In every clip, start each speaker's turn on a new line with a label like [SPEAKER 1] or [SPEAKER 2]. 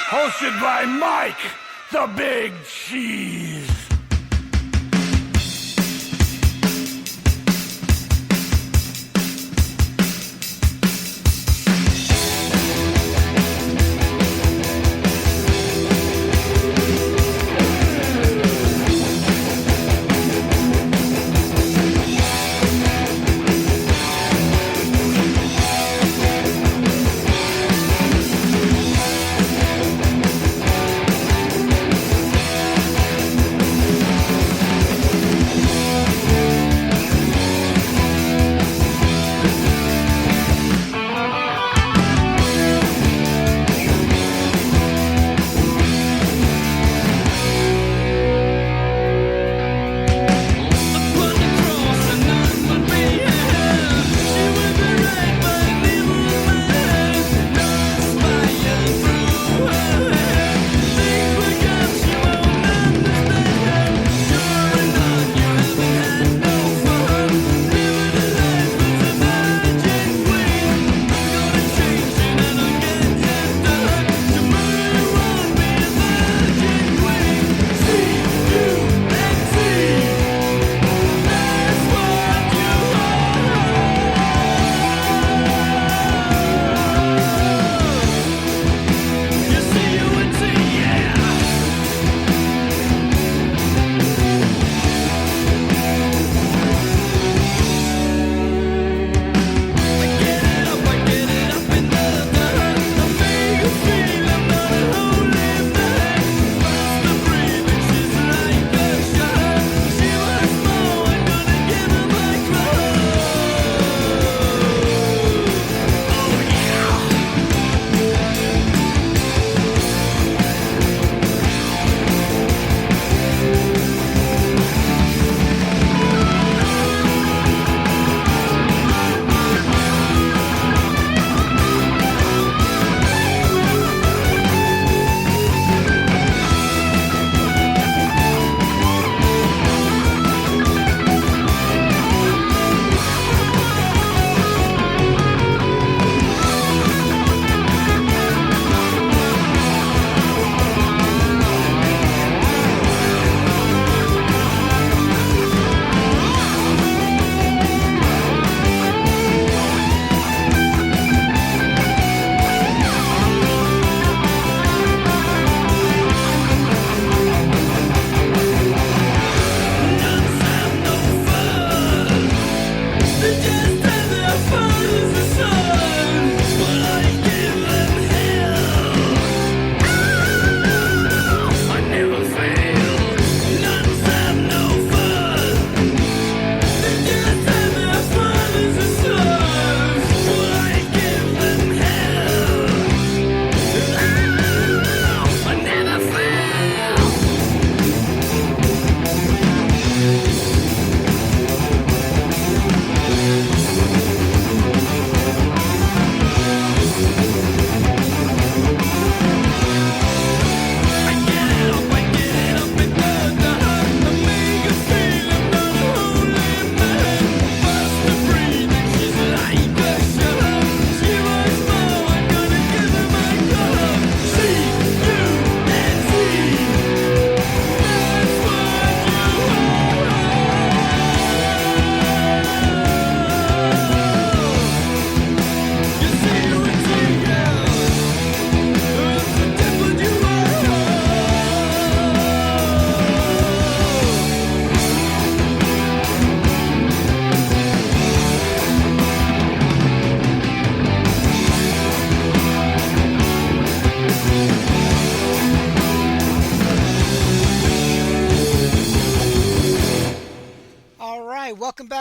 [SPEAKER 1] Hosted by Mike, the Big Cheese.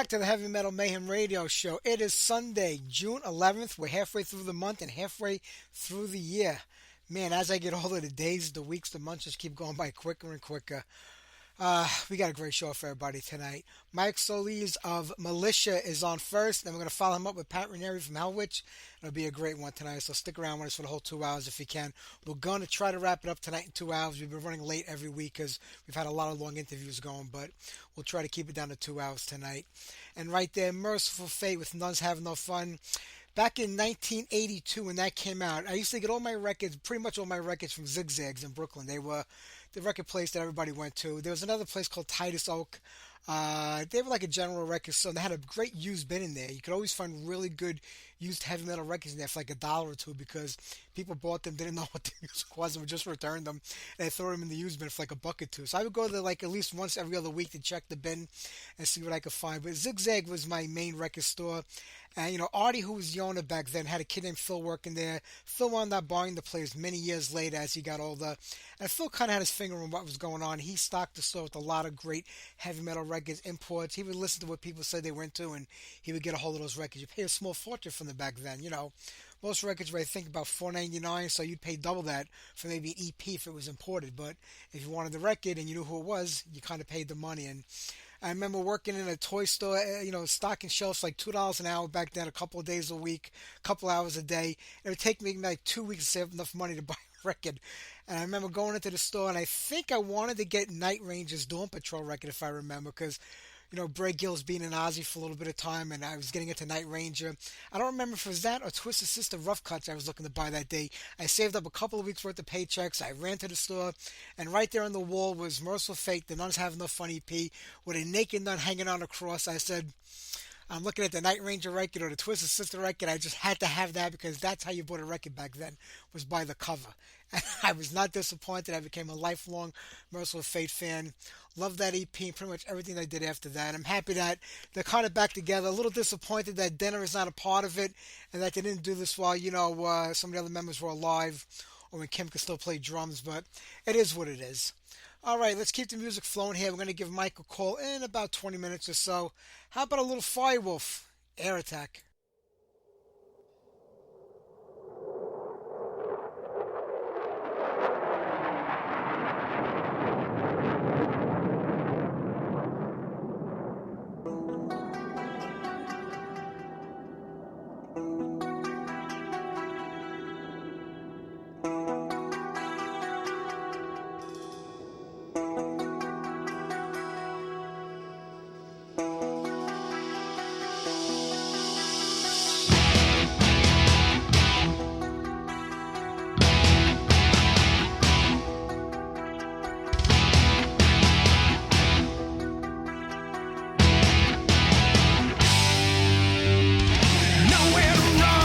[SPEAKER 2] back to the Heavy Metal Mayhem Radio Show. It is Sunday, June 11th. We're halfway through the month and halfway through the year. Man, as I get older, the days, the weeks, the months just keep going by quicker and quicker. We got a great show for everybody tonight. Mike Soliz of Militia is on first, and we're going to follow him up with Pat Ranieri from Hellwitch. It'll be a great one tonight, so stick around with us for the whole 2 hours if you can. We're going to try to wrap it up tonight in 2 hours. We've been running late every week because we've had a lot of long interviews going, but we'll try to keep it down to 2 hours tonight. And right there, Merciful Fate with Nuns Have No Fun. Back in 1982 when that came out, I used to get all my records, pretty much all my records from Zigzags in Brooklyn. They were the record place that everybody went to. There was another place called Titus Oak. They were like a general record store. They had a great used bin in there. You could always find really good used heavy metal records in there for like $1 or $2 because people bought them, didn't know what the music was, and would just return them and throw them in the used bin for like $1 or $2. So I would go there like at least once every other week to check the bin and see what I could find. But Zigzag was my main record store. And, you know, Artie, who was the owner back then, had a kid named Phil working there. Phil wound up buying the place many years later as he got older. And Phil kind of had his finger on what was going on. He stocked the store with a lot of great heavy metal records, imports. He would listen to what people said they went to, and he would get a hold of those records. You pay a small fortune from them back then, you know. Most records were, I think, about $4.99, so you'd pay double that for maybe an EP if it was imported. But if you wanted the record and you knew who it was, you kind of paid the money. And I remember working in a toy store, you know, stocking shelves like $2 an hour back then, a couple of days a week, a couple hours a day. It would take me like 2 weeks to save enough money to buy a record. And I remember going into the store, and I think I wanted to get Night Ranger's Dawn Patrol record, if I remember, because, you know, Bray Gill's being an Ozzy for a little bit of time, and I was getting into Night Ranger. I don't remember if it was that or Twisted Sister Rough Cuts I was looking to buy that day. I saved up a couple of weeks' worth of paychecks. I ran to the store, and right there on the wall was Merciful Fate, the Nuns Have No Fun EP, with a naked nun hanging on a cross. I said, I'm looking at the Night Ranger record or the Twisted Sister record. I just had to have that because that's how you bought a record back then, was by the cover. And I was not disappointed. I became a lifelong Merciful Fate fan. Loved that EP and pretty much everything they did after that. I'm happy that they're kind of back together. A little disappointed that Denner is not a part of it and that they didn't do this while, you know, some of the other members were alive or when Kim could still play drums, but it is what it is. All right, let's keep the music flowing here. We're going to give Mike a call in about 20 minutes or so. How about a little Firewolf, Air Attack?
[SPEAKER 1] Nowhere to run.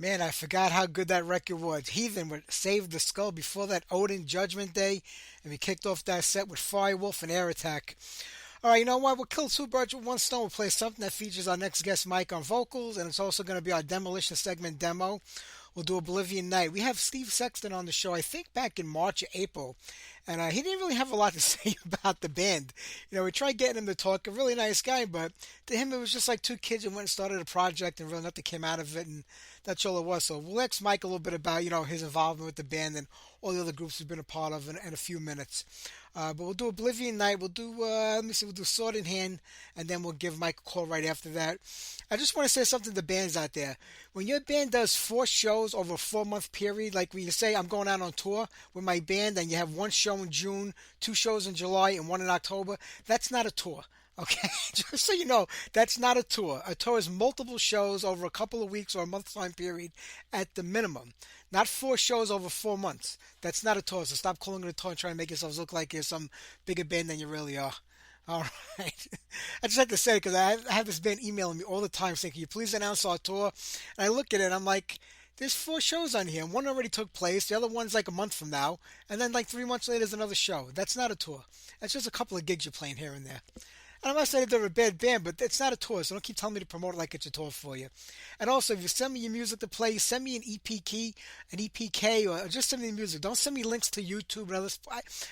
[SPEAKER 2] Man, I forgot how good that record was. Heathen would Save the Skull before that Odin Judgment Day, and we kicked off that set with Firewolf and Air Attack. Alright, you know what? We'll kill two birds with one stone. We'll play something that features our next guest, Mike, on vocals, and it's also going to be our Demolition segment demo. We'll do Oblivion Night. We have Steve Sexton on the show, I think back in March or April, and he didn't really have a lot to say about the band. We tried getting him to talk. A really nice guy, but to him it was just like two kids who went and started a project, and really nothing came out of it, and that's all it was. So we'll ask Mike a little bit about his involvement with the band and all the other groups he's been a part of in a few minutes. But we'll do Oblivion Night. We'll do let me see. We'll do Sword in Hand, and then we'll give Mike a call right after that. I just want to say something to bands out there. When your band does 4 shows over a 4-month period, like when you say I'm going out on tour with my band, and you have 1 show in June, 2 shows in July, and 1 in October, that's not a tour. Okay, just so you know, that's not a tour. A tour is multiple shows over a couple of weeks or a month time period at the minimum. Not 4 shows over 4 months. That's not a tour. So stop calling it a tour and trying to make yourselves look like you're some bigger band than you really are. All right. I just had to say it because I have this band emailing me all the time saying, can you please announce our tour? And I look at it and I'm like, there's 4 shows on here. And 1 already took place. The other one's like a month from now. And then like 3 months later, there's another show. That's not a tour. That's just a couple of gigs you're playing here and there. And I'm not saying they're a bad band, but it's not a tour, so don't keep telling me to promote it like it's a tour for you. And also, if you send me your music to play, send me an EP key, an EPK, or just send me the music. Don't send me links to YouTube and others.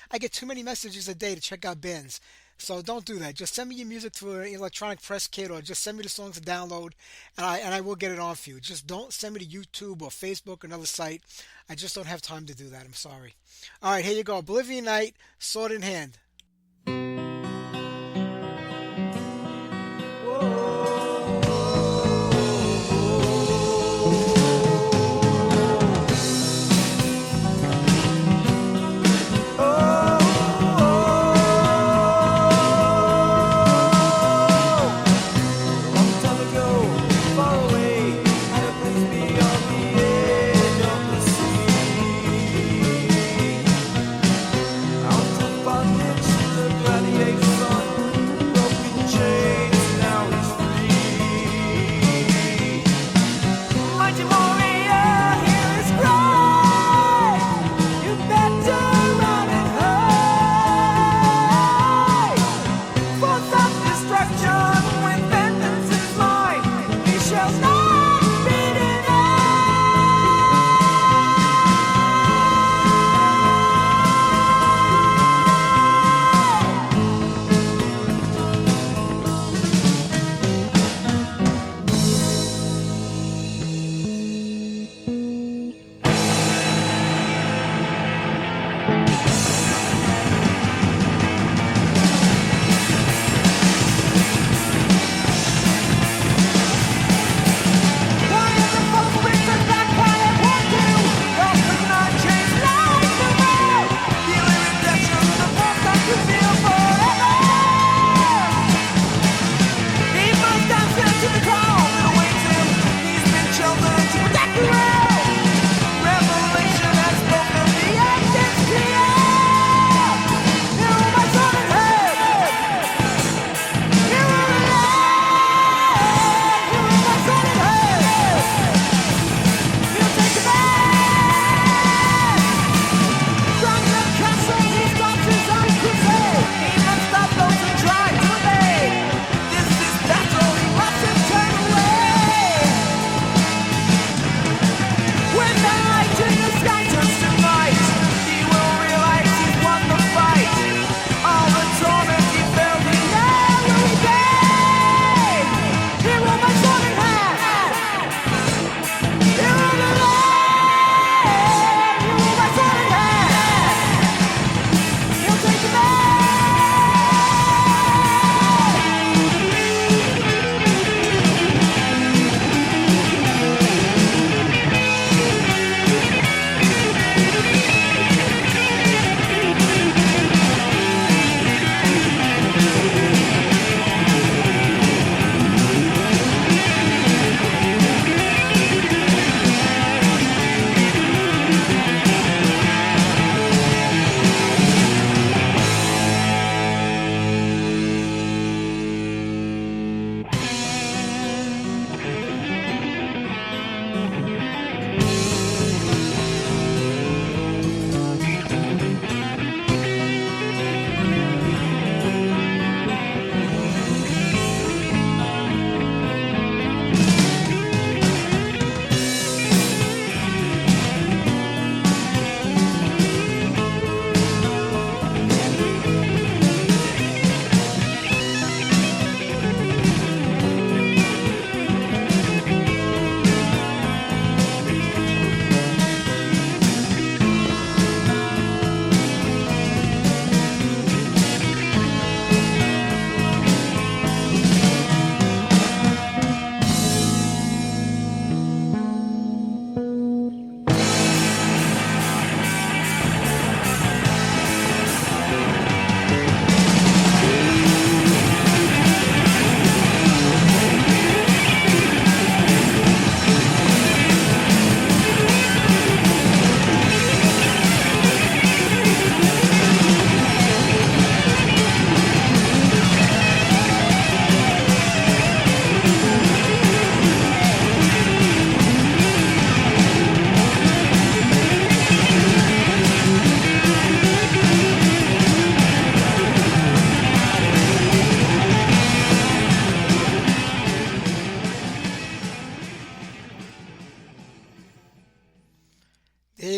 [SPEAKER 2] I get too many messages a day to check out bands. So don't do that. Just send me your music through an electronic press kit, or just send me the songs to download, and I will get it on for you. Just don't send me to YouTube or Facebook or another site. I just don't have time to do that. I'm sorry. All right, here you go. Oblivion Night, Sword in Hand.
[SPEAKER 3] Revelation has spoken the end is clear.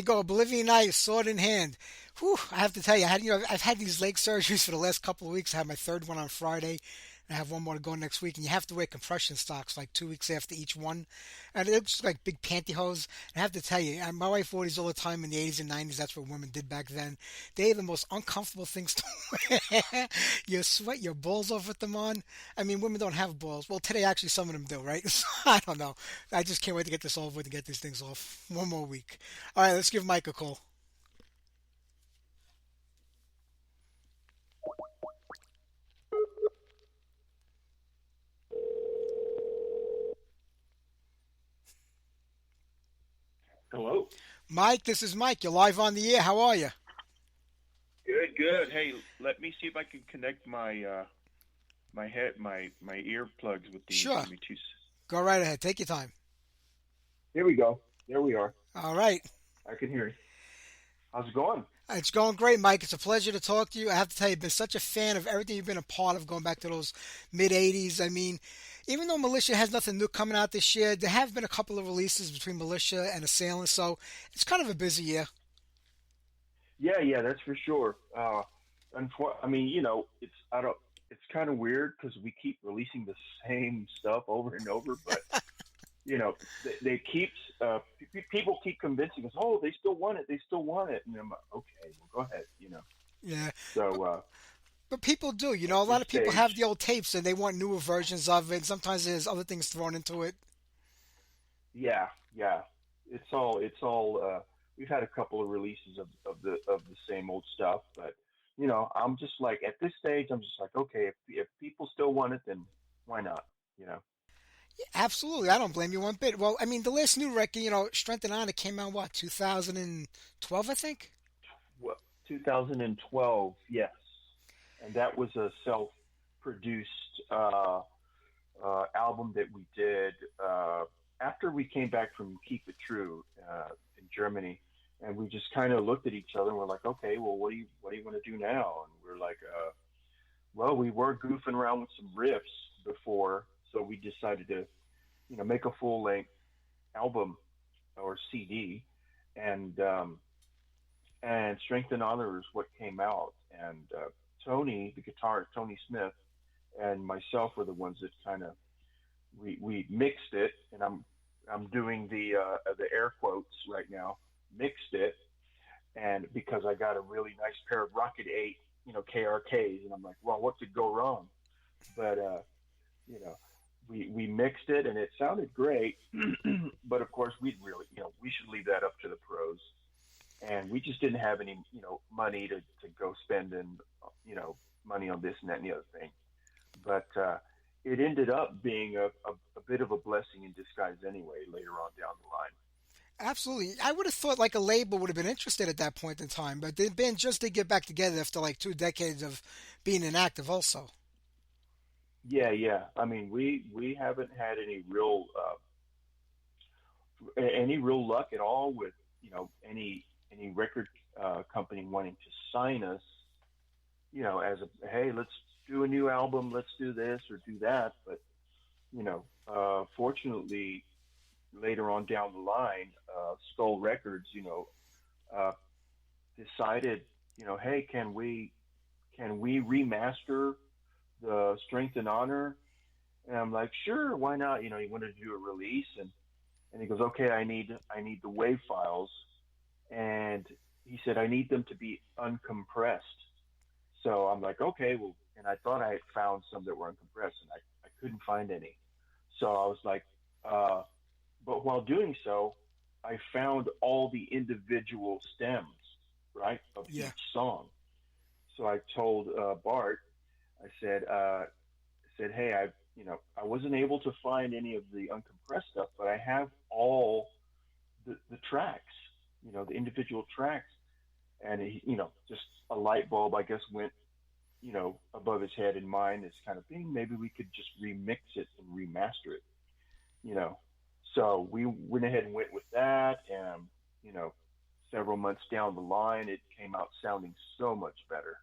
[SPEAKER 2] go, Oblivion Night, sword in hand. Whew, I have to tell you, I've had these leg surgeries for the last couple of weeks. I had my third one on Friday. I have one more to go next week, and you have to wear compression socks like 2 weeks after each one, and it looks like big pantyhose. And I have to tell you, my wife wore these all the time in the 80s and 90s. That's what women did back then. They are the most uncomfortable things to wear. You sweat your balls off with them on. I mean, women don't have balls. Well, today actually some of them do, right? So, I don't know. I just can't wait to get this over with and get these things off. One more week. All right, let's give Mike a call.
[SPEAKER 3] Hello.
[SPEAKER 2] Mike, this is Mike. You're live on the air. How are you?
[SPEAKER 3] Good, good. Hey, let me see if I can connect my earplugs with these.
[SPEAKER 2] Sure.
[SPEAKER 3] Give me
[SPEAKER 2] Go right ahead. Take your time.
[SPEAKER 3] Here we go. There we are.
[SPEAKER 2] All right.
[SPEAKER 3] I can hear you. How's it going?
[SPEAKER 2] It's going great, Mike. It's a pleasure to talk to you. I have to tell you, I've been such a fan of everything you've been a part of going back to those mid 80s. I mean, even though Militia has nothing new coming out this year, there have been a couple of releases between Militia and Assailant, so it's kind of a busy year.
[SPEAKER 3] Yeah, that's for sure. I mean, it's I don't. It's kind of weird because we keep releasing the same stuff over and over, but they keep people keep convincing us. Oh, they still want it. They still want it, and I'm like, okay, well, go ahead.
[SPEAKER 2] Yeah.
[SPEAKER 3] So.
[SPEAKER 2] But people do, a lot of people have the old tapes and they want newer versions of it. Sometimes there's other things thrown into it.
[SPEAKER 3] Yeah. It's all. We've had a couple of releases of the same old stuff, but I'm just like at this stage, I'm just like, okay, if people still want it, then why not?
[SPEAKER 2] Yeah, absolutely. I don't blame you one bit. Well, I mean, the last new record, Strength and Honor came out, what, 2012, I think?
[SPEAKER 3] Well, 2012, yes, and that was a self-produced album that we did after we came back from Keep It True in Germany, and we just kind of looked at each other and we're like, okay, well, what do you want to do now? And we're like, well, we were goofing around with some riffs before, so we decided to, make a full-length album or CD, and Strength and Honor is what came out, and Tony, the guitarist Tony Smith, and myself were the ones that kind of we mixed it, and I'm doing the air quotes right now, mixed it, and because I got a really nice pair of Rocket 8, KRKs, and I'm like, well, what could go wrong? But we mixed it, and it sounded great, but of course we should leave that up to the pros, and we just didn't have any money to go spending money on this and that and the other thing, but it ended up being a bit of a blessing in disguise anyway later on down the line.
[SPEAKER 2] Absolutely. I would have thought like a label would have been interested at that point in time, but the band just did get back together after like 2 decades of being inactive also.
[SPEAKER 3] Yeah. I mean, we haven't had any real luck at all with any record company wanting to sign us. As a hey, let's do a new album, let's do this or do that. But fortunately, later on down the line, Skull Records, decided, hey, can we remaster the Strength and Honor? And I'm like, sure, why not? He wanted to do a release, and he goes, okay, I need the WAV files, and he said I need them to be uncompressed. So I'm like, okay, well, and I thought I had found some that were uncompressed, and I couldn't find any. So I was like, but while doing so, I found all the individual stems, right, of each song. So I told Bart, I said, hey, I wasn't able to find any of the uncompressed stuff, but I have all the tracks, the individual tracks. And he, just a light bulb, I guess, went, above his head and mine, this kind of thing. Maybe we could just remix it and remaster it, So we went ahead and went with that, and several months down the line, it came out sounding so much better,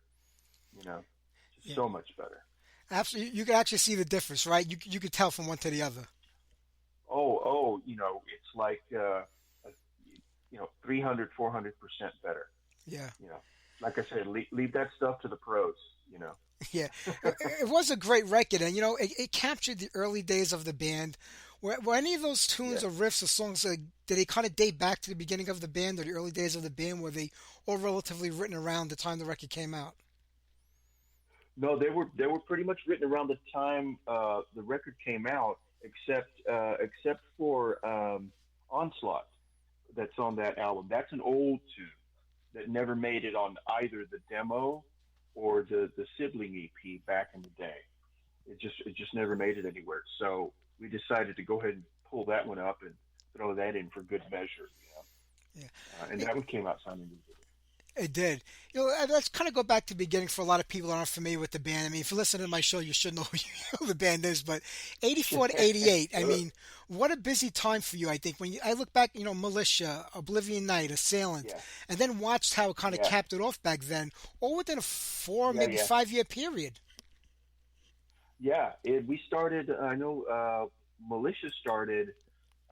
[SPEAKER 3] so much better.
[SPEAKER 2] Absolutely, you can actually see the difference, right? You could tell from one to the other.
[SPEAKER 3] Oh, it's like 300, 400% better.
[SPEAKER 2] Yeah.
[SPEAKER 3] You know, like I said, leave that stuff to the pros. You know.
[SPEAKER 2] Yeah, it was a great record, and it captured the early days of the band. Were any of those tunes
[SPEAKER 3] Yeah.
[SPEAKER 2] or riffs or songs did they kind of date back to the beginning of the band or the early days of the band? Were they all relatively written around the time the record came out?
[SPEAKER 3] No, they were pretty much written around the time the record came out, except for Onslaught that's on that album. That's an old tune that never made it on either the demo or the sibling EP back in the day. It just never made it anywhere. So we decided to go ahead and pull that one up and throw that in for good measure.
[SPEAKER 2] Yeah.
[SPEAKER 3] And that one came out sounding really good.
[SPEAKER 2] It did. Let's kind of go back to the beginning for a lot of people that aren't familiar with the band. I mean, if you listen to my show, you should know who the band is. But 84 to 88, I mean, what a busy time for you, I think. I look back, Militia, Oblivion Night, Assailant,
[SPEAKER 3] Yeah,
[SPEAKER 2] and then watched how it kind of
[SPEAKER 3] yeah,
[SPEAKER 2] capped it off back then, all within a four,
[SPEAKER 3] yeah,
[SPEAKER 2] maybe
[SPEAKER 3] yeah,
[SPEAKER 2] 5 year period.
[SPEAKER 3] yeah. We started. I know Militia started.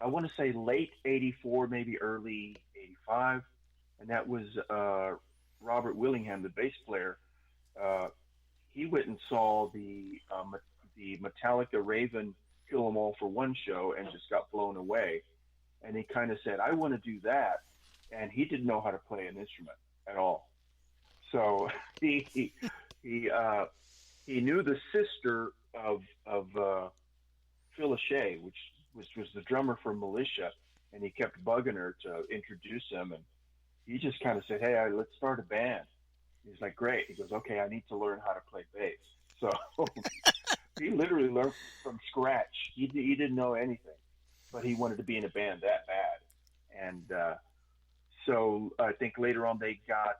[SPEAKER 3] I want to say late '84, maybe early '85, and that was Robert Willingham, the bass player. Uh, he went and saw the Metallica Raven Kill 'Em All for One show and just got blown away. And he kind of said, "I want to do that," and he didn't know how to play an instrument at all. So he he knew the sister of Phil Shea, which was the drummer for Militia, and he kept bugging her to introduce him, and he just kind of said, "Hey, let's start a band." He's like, "Great." He goes, "Okay, I need to learn how to play bass." So he literally learned from scratch. He didn't know anything, but he wanted to be in a band that bad. And so I think later on they got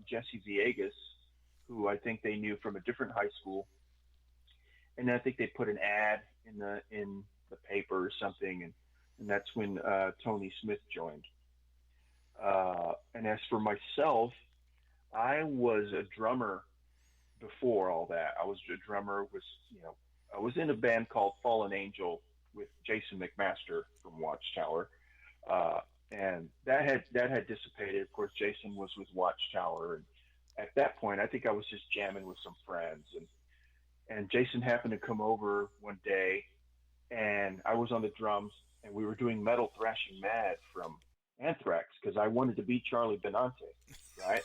[SPEAKER 3] Jesse Villegas, who I think they knew from a different high school, and I think they put an ad in the paper or something, and that's when Tony Smith joined. And as for myself, I was a drummer before all that. I was a drummer. I was in a band called Fallen Angel with Jason McMaster from Watchtower, uh, and that had dissipated. Of course, Jason was with Watchtower, and at that point, I think I was just jamming with some friends, and Jason happened to come over one day, and I was on the drums, and we were doing Metal Thrashing Mad from Anthrax because I wanted to be Charlie Benante, right?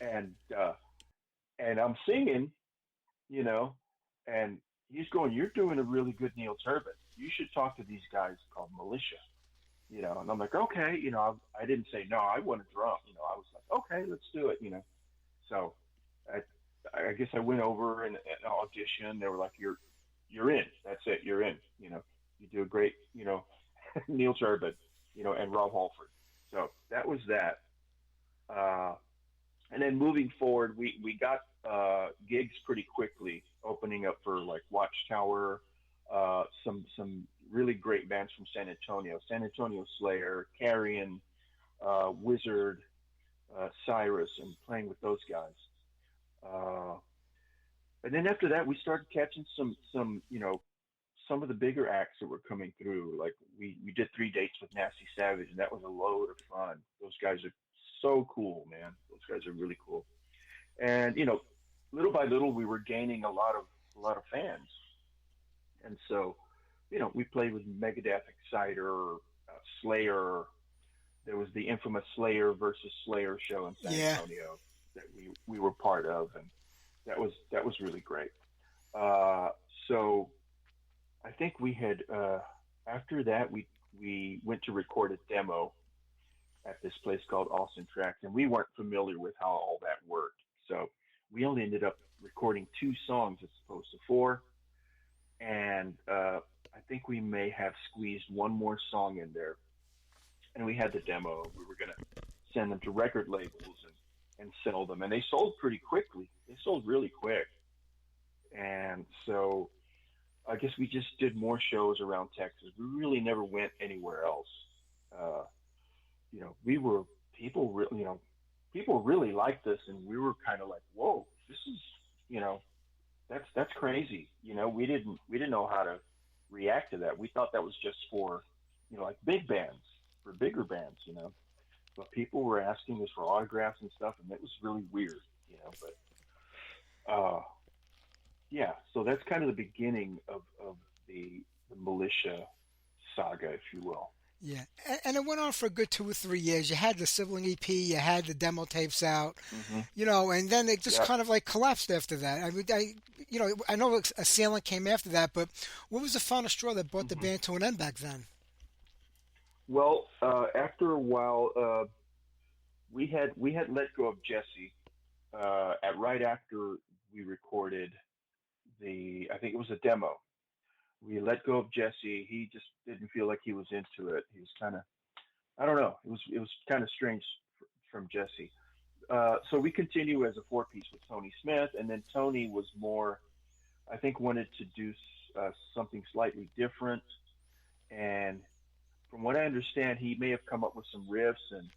[SPEAKER 3] And and I'm singing, you know, and he's going, "You're doing a really good Neil Turbin. You should talk to these guys called Militia." And I'm like, "Okay," I didn't say no. I want to drum, I was like, "Okay, let's do it," So I, I guess I went over and auditioned. They were like, "You're in. That's it. You're in. You do a great, Neil Turbin, and Rob Halford." So that was that. Uh, and then moving forward, we got gigs pretty quickly, opening up for like Watchtower, some really great bands from San Antonio Slayer, Carrion, Wizard, Cyrus, and playing with those guys. Uh, and then after that, we started catching some of the bigger acts that were coming through. Like we did 3 dates with Nasty Savage, and that was a load of fun. Those guys are so cool, man. Those guys are really cool. And little by little, we were gaining a lot of fans. And so, we played with Megadeth, Exciter, Slayer. There was the infamous Slayer versus Slayer show in San
[SPEAKER 2] Yeah.
[SPEAKER 3] Antonio that we were part of, and that was really great. Uh, so I think we had after that we went to record a demo at this place called Austin Tracks, and we weren't familiar with how all that worked. So we only ended up recording 2 songs as opposed to 4, and I think we may have squeezed one more song in there. And we had the demo. We were gonna send them to record labels and sell them, and they sold pretty quickly. They sold really quick, and so I guess we just did more shows around Texas. We really never went anywhere else. Uh, we were people, people really liked us, and we were kind of like, "Whoa, this is, you know, that's crazy." We didn't know how to react to that. We thought that was just for, like big bands, for bigger bands. but people were asking us for autographs and stuff, and it was really weird, you know. But yeah, so that's kind of the beginning of the militia saga, if you will.
[SPEAKER 2] Yeah, and it went on for a good 2 or 3 years. You had the sibling EP, you had the demo tapes out,
[SPEAKER 3] Hmm.
[SPEAKER 2] and then it just
[SPEAKER 3] Yeah.
[SPEAKER 2] kind of like collapsed after that. I mean, I know Assailant came after that, but what was the final straw that brought the
[SPEAKER 3] Hmm.
[SPEAKER 2] band to an end back then?
[SPEAKER 3] Well, after a while, we had let go of Jesse at right after we recorded the. I think it was a demo. We let go of Jesse. He just didn't feel like he was into it. He was kind of, I don't know. It was kind of strange from Jesse. So we continue as a four piece with Tony Smith, and then Tony was more, I think, wanted to do something slightly different. And from what I understand, he may have come up with some riffs, and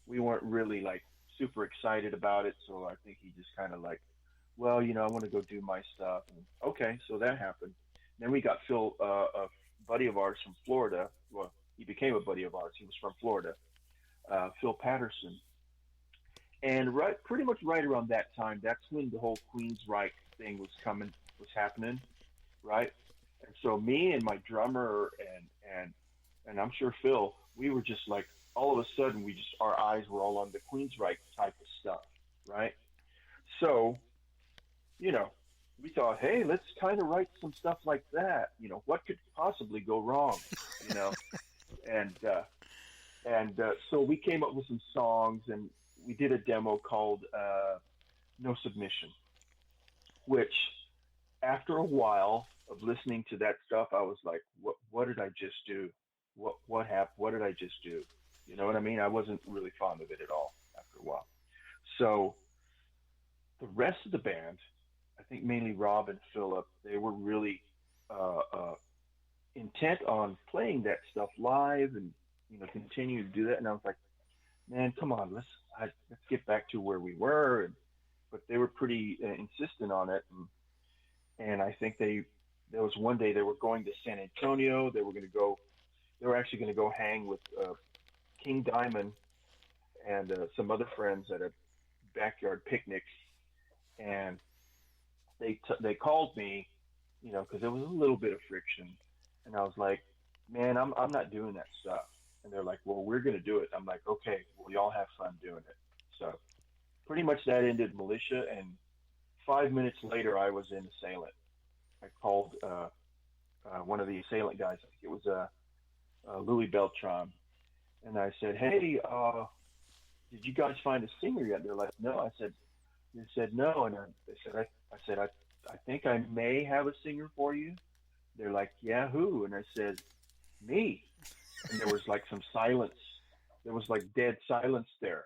[SPEAKER 3] we weren't really like super excited about it. So I think he just kind of like, well, I want to go do my stuff. And okay, so that happened. Then we got Phil, a buddy of ours from Florida. Well, he became a buddy of ours. He was from Florida, Phil Patterson. And pretty much right around that time, that's when the whole Queensryche thing was happening, right? And so me and my drummer and I'm sure Phil, we were just like all of a sudden our eyes were all on the Queensryche type of stuff, right? So you know, we thought, hey, let's kind of write some stuff like that. What could possibly go wrong? You know, and so we came up with some songs, and we did a demo called "No Submission," which after a while of listening to that stuff, I was like, what did I just do? What happened? What did I just do? You know what I mean? I wasn't really fond of it at all after a while. So the rest of the band, I think mainly Rob and Philip, they were really intent on playing that stuff live and continue to do that. And I was like, man, come on, let's get back to where we were. But they were pretty insistent on it, and I think there was one day they were going to San Antonio. They were actually going to go hang with King Diamond and some other friends at a backyard picnic, and they called me, because there was a little bit of friction, and I was like, man, I'm not doing that stuff. And they're like, well, we're gonna do it. I'm like, okay, well, y'all have fun doing it. So pretty much that ended Militia, and 5 minutes later, I was in Assailant. I called one of the Assailant guys. I think it was Louis Beltran, and I said, hey, did you guys find a singer yet? They're like, no. They said no, and I said, I think I may have a singer for you. They're like, yeah, who? And I said, me. And there was like some silence. There was like dead silence there,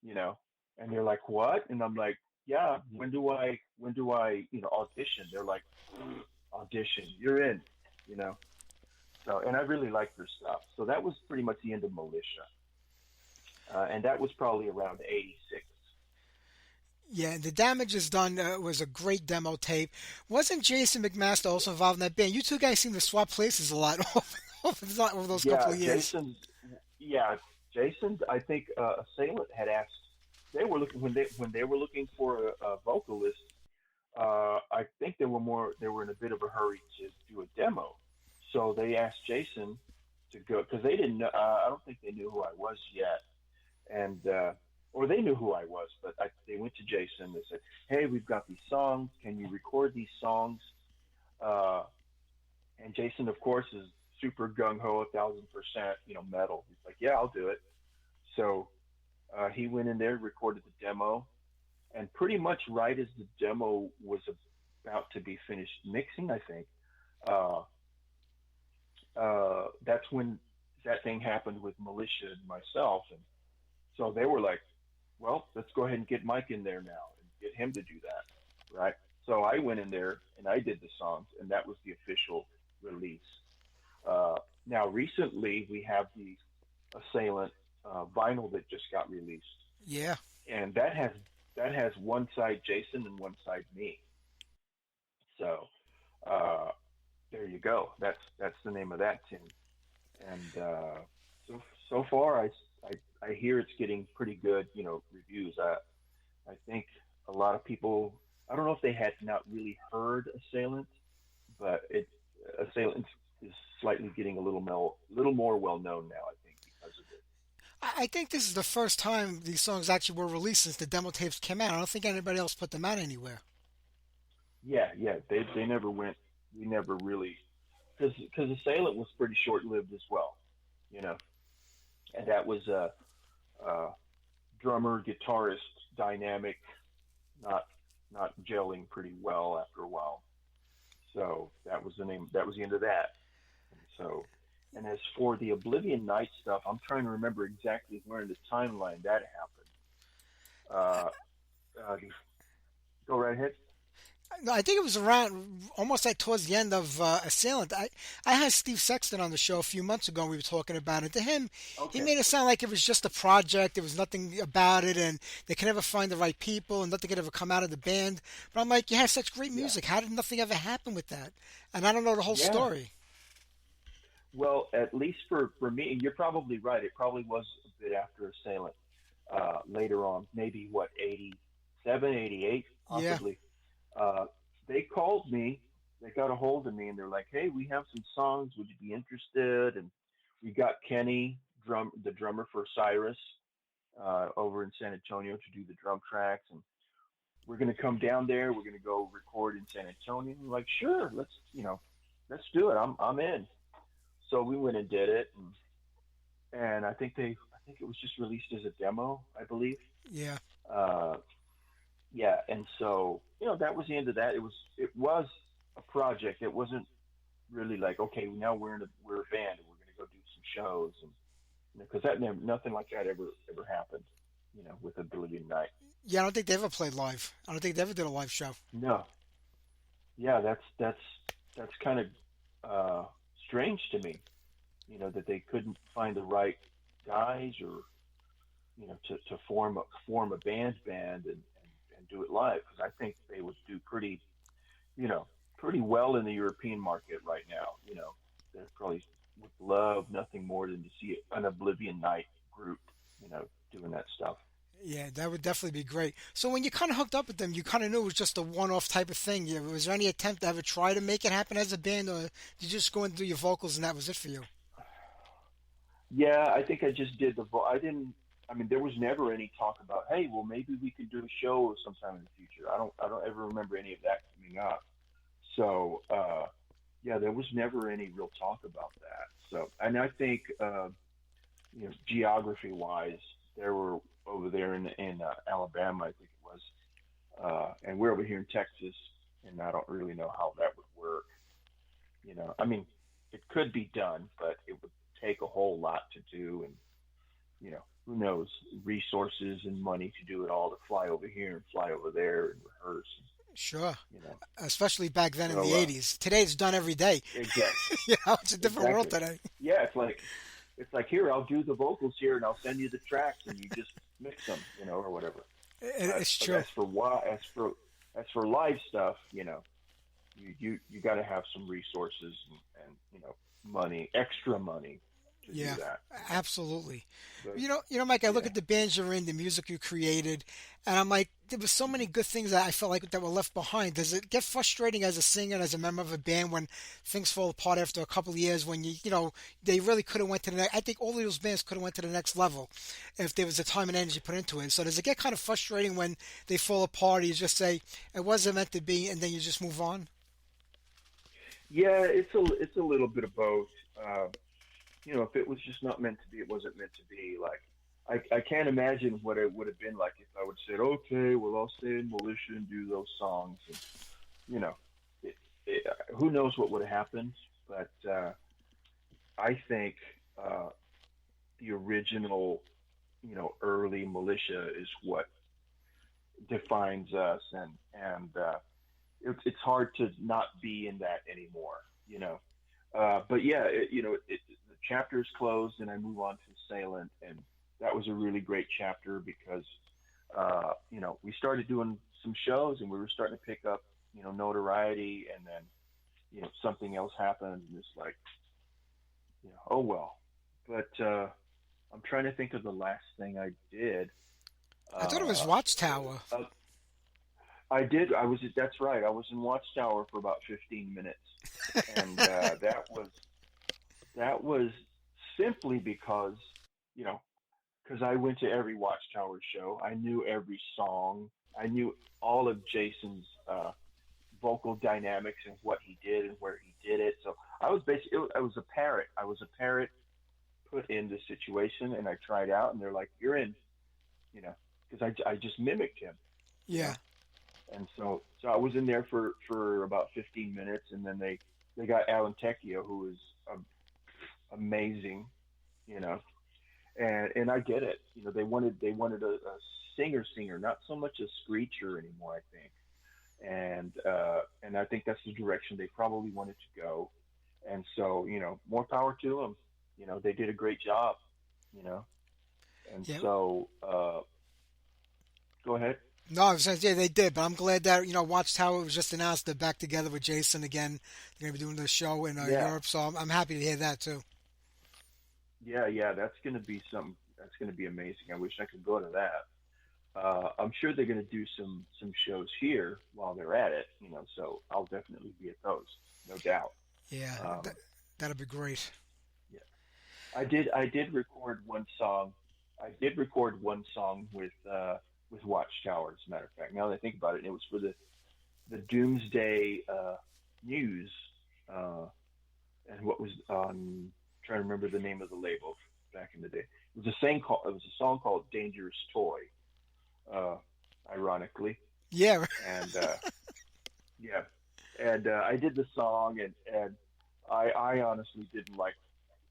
[SPEAKER 3] you know. And they're like, what? And I'm like, yeah. When do I audition? They're like, audition. You're in, you know. So, and I really liked their stuff. So that was pretty much the end of Militia, and that was probably around '86.
[SPEAKER 2] Yeah, the Damage is Done was a great demo tape. Wasn't Jason McMaster also involved in that band? You two guys seem to swap places a lot over those couple
[SPEAKER 3] Yeah,
[SPEAKER 2] of years.
[SPEAKER 3] Yeah, Jason. I think Assailant had asked. They were looking when they were looking for a vocalist. I think they were more. They were in a bit of a hurry to do a demo, so they asked Jason to go because they didn't know. I don't think they knew who I was yet, and or they knew who I was, but they went to Jason. They said, "Hey, we've got these songs. Can you record these songs?" Uh, and Jason, of course, is super gung ho, 1,000%, metal. He's like, "Yeah, I'll do it." So he went in there, recorded the demo, and pretty much right as the demo was about to be finished mixing, I think, uh, that's when that thing happened with Militia and myself, and so they were like, "Well, let's go ahead and get Mike in there now and get him to do that, right?" So I went in there and I did the songs, and that was the official release. Now, recently we have the Assailant vinyl that just got released,
[SPEAKER 2] Yeah.
[SPEAKER 3] and that has one side Jason and one side me. So there you go. That's the name of that tune. And so far, I hear it's getting pretty good, reviews. I think a lot of people. I don't know if they had not really heard Assailant, but Assailant is slightly getting little more well known now. I think because of it.
[SPEAKER 2] I think this is the first time these songs actually were released since the demo tapes came out. I don't think anybody else put them out anywhere.
[SPEAKER 3] Yeah, yeah. They never went. We never really because Assailant was pretty short lived as well, you know, and that was a drummer guitarist dynamic, not not gelling pretty well after a while. So that was the name. That was the end of that. And so, and as for the Oblivion Night stuff, I'm trying to remember exactly where in the timeline that happened. Go right ahead.
[SPEAKER 2] No, I think it was around almost like towards the end of Assailant. I had Steve Sexton on the show a few months ago and we were talking about it. To him, he
[SPEAKER 3] Okay.
[SPEAKER 2] made it sound like it was just a project. There was nothing about it and they could never find the right people and nothing could ever come out of the band. But I'm like, you have such great
[SPEAKER 3] Yeah.
[SPEAKER 2] music. How did nothing ever happen with that? And I don't know the whole
[SPEAKER 3] Yeah.
[SPEAKER 2] story.
[SPEAKER 3] Well, at least for me, and you're probably right. It probably was a bit after Assailant. Later on, maybe what 87, 88,
[SPEAKER 2] Yeah.
[SPEAKER 3] possibly. Uh, they called me. They got a hold of me, and they're like, "Hey, we have some songs. Would you be interested?" And we got Kenny, the drummer for Cyrus, over in San Antonio to do the drum tracks, and we're going to come down there. We're going to go record in San Antonio. We're like, "Sure, let's do it. I'm in." So we went and did it, and I think it was just released as a demo, I believe.
[SPEAKER 2] Yeah.
[SPEAKER 3] Uh, yeah, and so that was the end of that. It was a project. It wasn't really like, okay, now we're a band and we're going to go do some shows, and because that never, nothing like that ever happened, with Oblivion Night.
[SPEAKER 2] Yeah, I don't think they ever played live. I don't think they ever did a live show.
[SPEAKER 3] No, yeah, that's kind of uh, strange to me. That they couldn't find the right guys, or to form a band and do it live, because I think they would do you know pretty well in the European market right now. They probably would love nothing more than to see an Oblivion Night group, doing that stuff.
[SPEAKER 2] Yeah, that would definitely be great. So when you kind of hooked up with them, you kind of knew it was just a one-off type of thing. Yeah, was there any attempt to ever try to make it happen as a band, or did you just go and do your vocals and that was it for you?
[SPEAKER 3] Yeah, I think I just did I didn't. I mean, there was never any talk about, hey, well, maybe we could do a show sometime in the future. I don't ever remember any of that coming up. So, yeah, there was never any real talk about that. So, and I think, geography wise, there were over there in Alabama, I think it was, and we're over here in Texas, and I don't really know how that would work. I mean, it could be done, but it would take a whole lot to do, and who knows, resources and money to do it all, to fly over here and fly over there and rehearse.
[SPEAKER 2] Sure.
[SPEAKER 3] You know,
[SPEAKER 2] Especially back then in
[SPEAKER 3] so
[SPEAKER 2] the 80s. Today it's done every day.
[SPEAKER 3] exactly,
[SPEAKER 2] It's a different world
[SPEAKER 3] exactly.
[SPEAKER 2] today.
[SPEAKER 3] Yeah, it's like here, I'll do the vocals here, and I'll send you the tracks, and you just mix them, or whatever.
[SPEAKER 2] It's
[SPEAKER 3] But
[SPEAKER 2] true.
[SPEAKER 3] as for live stuff, you got to have some resources and money, extra money to do
[SPEAKER 2] Yeah,
[SPEAKER 3] that.
[SPEAKER 2] absolutely.
[SPEAKER 3] But
[SPEAKER 2] Mike, I look
[SPEAKER 3] yeah,
[SPEAKER 2] at the bands you're in, the music you created, and I'm like, there were so many good things that I felt like that were left behind. Does it get frustrating as a singer and as a member of a band when things fall apart after a couple of years, when they really could have went to the next, I think all of those bands could have went to the next level if there was the time and energy put into it. So does it get kind of frustrating when they fall apart? You just say, it wasn't meant to be, and then you just move on?
[SPEAKER 3] yeah, it's a little bit of both. Uh, if it was just not meant to be, it wasn't meant to be. Like, I can't imagine what it would have been like if I would have said, okay, well, I'll stay in militia and do those songs. And, you know, it, who knows what would have happened. But I think uh, the original, early militia is what defines us. And it's hard to not be in that anymore. But yeah, the chapter is closed, and I move on to Assailant, and that was a really great chapter because we started doing some shows, and we were starting to pick up notoriety, and then something else happened, and it's like oh well. But I'm trying to think of the last thing I did.
[SPEAKER 2] I thought it was
[SPEAKER 3] Uh,
[SPEAKER 2] Watchtower.
[SPEAKER 3] uh, I did. I was. That's right. I was in Watchtower for about 15 minutes, and that was simply because you know because I went to every Watchtower show. I knew every song. I knew all of Jason's vocal dynamics and what he did and where he did it. So I was basically I was a parrot. I was a parrot put in this situation, and I tried out, and they're like, "You're in," you know, because I just mimicked him, you
[SPEAKER 2] Yeah.
[SPEAKER 3] know, and so I was in there for about 15 minutes, and then they got Alan Tecchio, who is amazing, you know, and I get it, they wanted a singer, not so much a screecher anymore, I think, and I think that's the direction they probably wanted to go, and so more power to them, they did a great job, you know, and
[SPEAKER 2] Yeah.
[SPEAKER 3] so go ahead.
[SPEAKER 2] No, I was saying, yeah, they did, but I'm glad that Watchtower was just announced they're back together with Jason again. They're gonna be doing the show in
[SPEAKER 3] Yeah,
[SPEAKER 2] Europe, so I'm happy to hear that too.
[SPEAKER 3] yeah, that's going to be something that's going to be amazing. I wish I could go to that. I'm sure they're going to do some shows here while they're at it, so I'll definitely be at those, no doubt.
[SPEAKER 2] Yeah,
[SPEAKER 3] Um,
[SPEAKER 2] that'll be great.
[SPEAKER 3] yeah, I did record one song. I did record one song with Watchtower, as a matter of fact. Now that I think about it, it was for the Doomsday News, uh, and what was on. Trying to remember the name of the label back in the day. It was a song called "Dangerous Toy," uh, ironically,
[SPEAKER 2] Yeah,
[SPEAKER 3] and yeah, and I did the song, and I honestly didn't like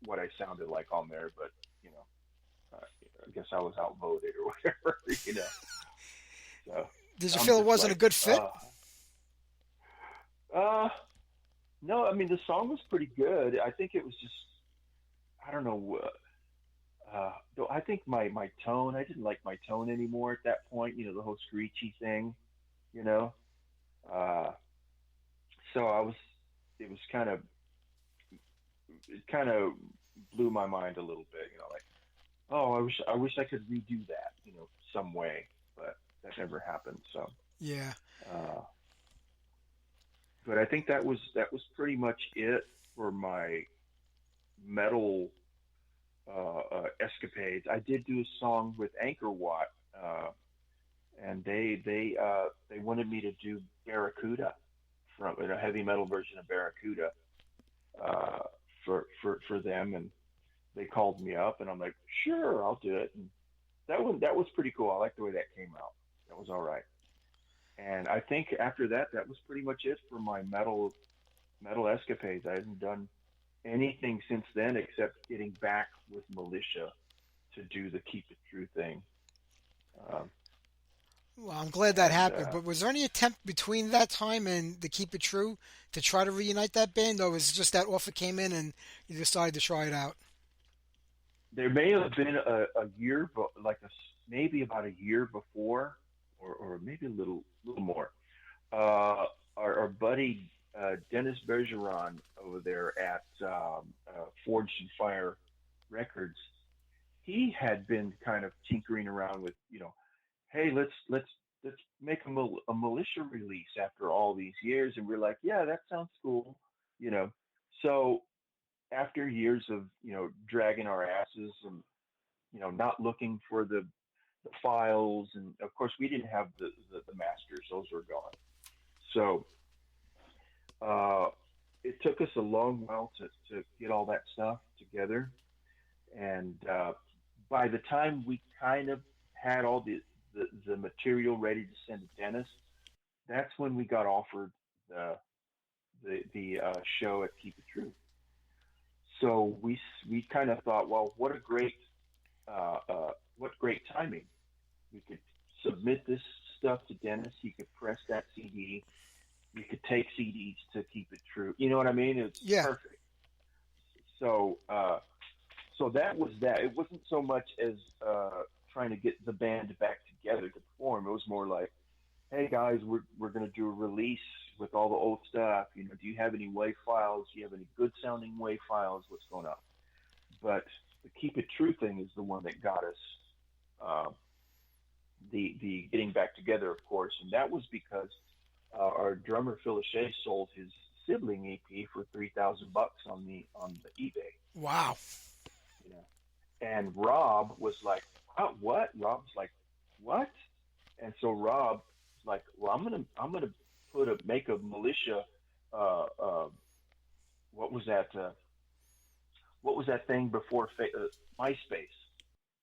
[SPEAKER 3] what I sounded like on there, but you know, I guess I was outvoted or whatever, So
[SPEAKER 2] did you
[SPEAKER 3] I'm
[SPEAKER 2] feel it
[SPEAKER 3] just
[SPEAKER 2] wasn't a
[SPEAKER 3] like,
[SPEAKER 2] good fit?
[SPEAKER 3] uh, no, I mean the song was pretty good. I think it was just I don't know. Though I think my tone, I didn't like my tone anymore at that point. The whole screechy thing. You know, uh, so I was. It was kind of. It kind of blew my mind a little bit. Like, oh, I wish I could redo that. Some way, but that never happened. So,
[SPEAKER 2] Yeah.
[SPEAKER 3] uh, but I think that was pretty much it for my metal escapades. I did do a song with Anchor Watt. And they wanted me to do Barracuda from a heavy metal version of Barracuda uh, for them, and they called me up, and I'm like, sure, I'll do it. And that was pretty cool. I like the way that came out. That was all right. And I think after that, that was pretty much it for my metal escapades. I hadn't done anything since then except getting back with Militia to do the Keep It True thing. Um,
[SPEAKER 2] Well, I'm glad that
[SPEAKER 3] and
[SPEAKER 2] happened. But was there any attempt between that time and the Keep It True to try to reunite that band, or was it just that offer came in and you decided to try it out?
[SPEAKER 3] There may have been a year, but maybe about a year before, or maybe a little more. Our buddy Dennis Bergeron over there at Forged in Fire Records, he had been kind of tinkering around with, hey, let's make a militia release after all these years, and we're like, yeah, that sounds cool, you know. So after years of dragging our asses and not looking for the files, and of course we didn't have the masters; those were gone. So uh, it took us a long while to get all that stuff together, and by the time we kind of had all the material ready to send to Dennis, that's when we got offered the show at Keep It True. So we kind of thought, well, what great timing. We could submit this stuff to Dennis. He could press that CD. We could take CDs to Keep It True. You know what I mean? It's
[SPEAKER 2] Yeah.
[SPEAKER 3] perfect. So so that was that. It wasn't so much as trying to get the band back together to perform. It was more like, hey guys, we're gonna do a release with all the old stuff. Do you have any WAV files? Do you have any good sounding WAV files? What's going on? But the Keep It True thing is the one that got us uh, the getting back together, of course, and that was because our drummer Phil O'Shea sold his sibling EP for $3,000 on the eBay,
[SPEAKER 2] Wow.
[SPEAKER 3] you know. And Rob was like, What?" Rob's like, "What?" And so Rob was like, "Well, I'm gonna make a militia. What was that? What was that thing before MySpace?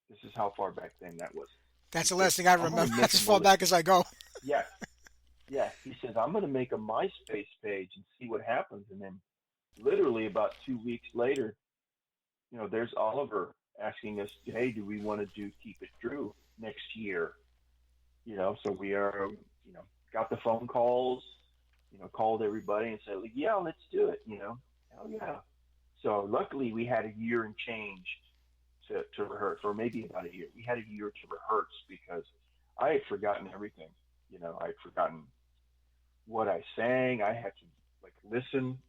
[SPEAKER 3] This is how far back then that was."
[SPEAKER 2] That's
[SPEAKER 3] He
[SPEAKER 2] the
[SPEAKER 3] said,
[SPEAKER 2] last thing I
[SPEAKER 3] "I'm gonna
[SPEAKER 2] remember.
[SPEAKER 3] make
[SPEAKER 2] That's
[SPEAKER 3] a
[SPEAKER 2] as far
[SPEAKER 3] militia."
[SPEAKER 2] back as I go.
[SPEAKER 3] Yeah, yeah. He says, "I'm gonna make a MySpace page and see what happens." And then, literally about 2 weeks later, there's Oliver asking us, "Hey, do we want to do Keep It True next year?" So we are, got the phone calls, called everybody and said, like, "Yeah, let's do it." Hell yeah. So luckily we had a year and change to rehearse, or maybe about a year. We had a year to rehearse because I had forgotten everything. I had forgotten what I sang. I had to like listen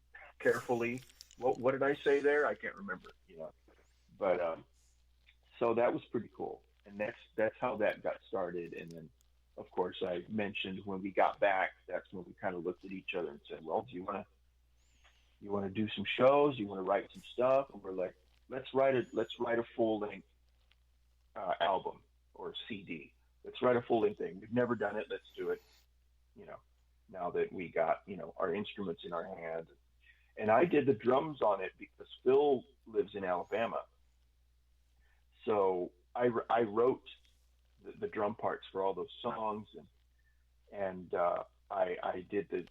[SPEAKER 3] carefully. What did I say there? I can't remember. But so that was pretty cool, and that's how that got started. And then, of course, I mentioned when we got back, that's when we kind of looked at each other and said, "Well, do you want to do some shows? Do you want to write some stuff?" And we're like, let's write a full length album or CD. Let's write a full length thing. We've never done it. Let's do it. You know, now that we got our instruments in our hand, and I did the drums on it because Phil lives in Alabama, so I wrote the drum parts for all those songs, and I did the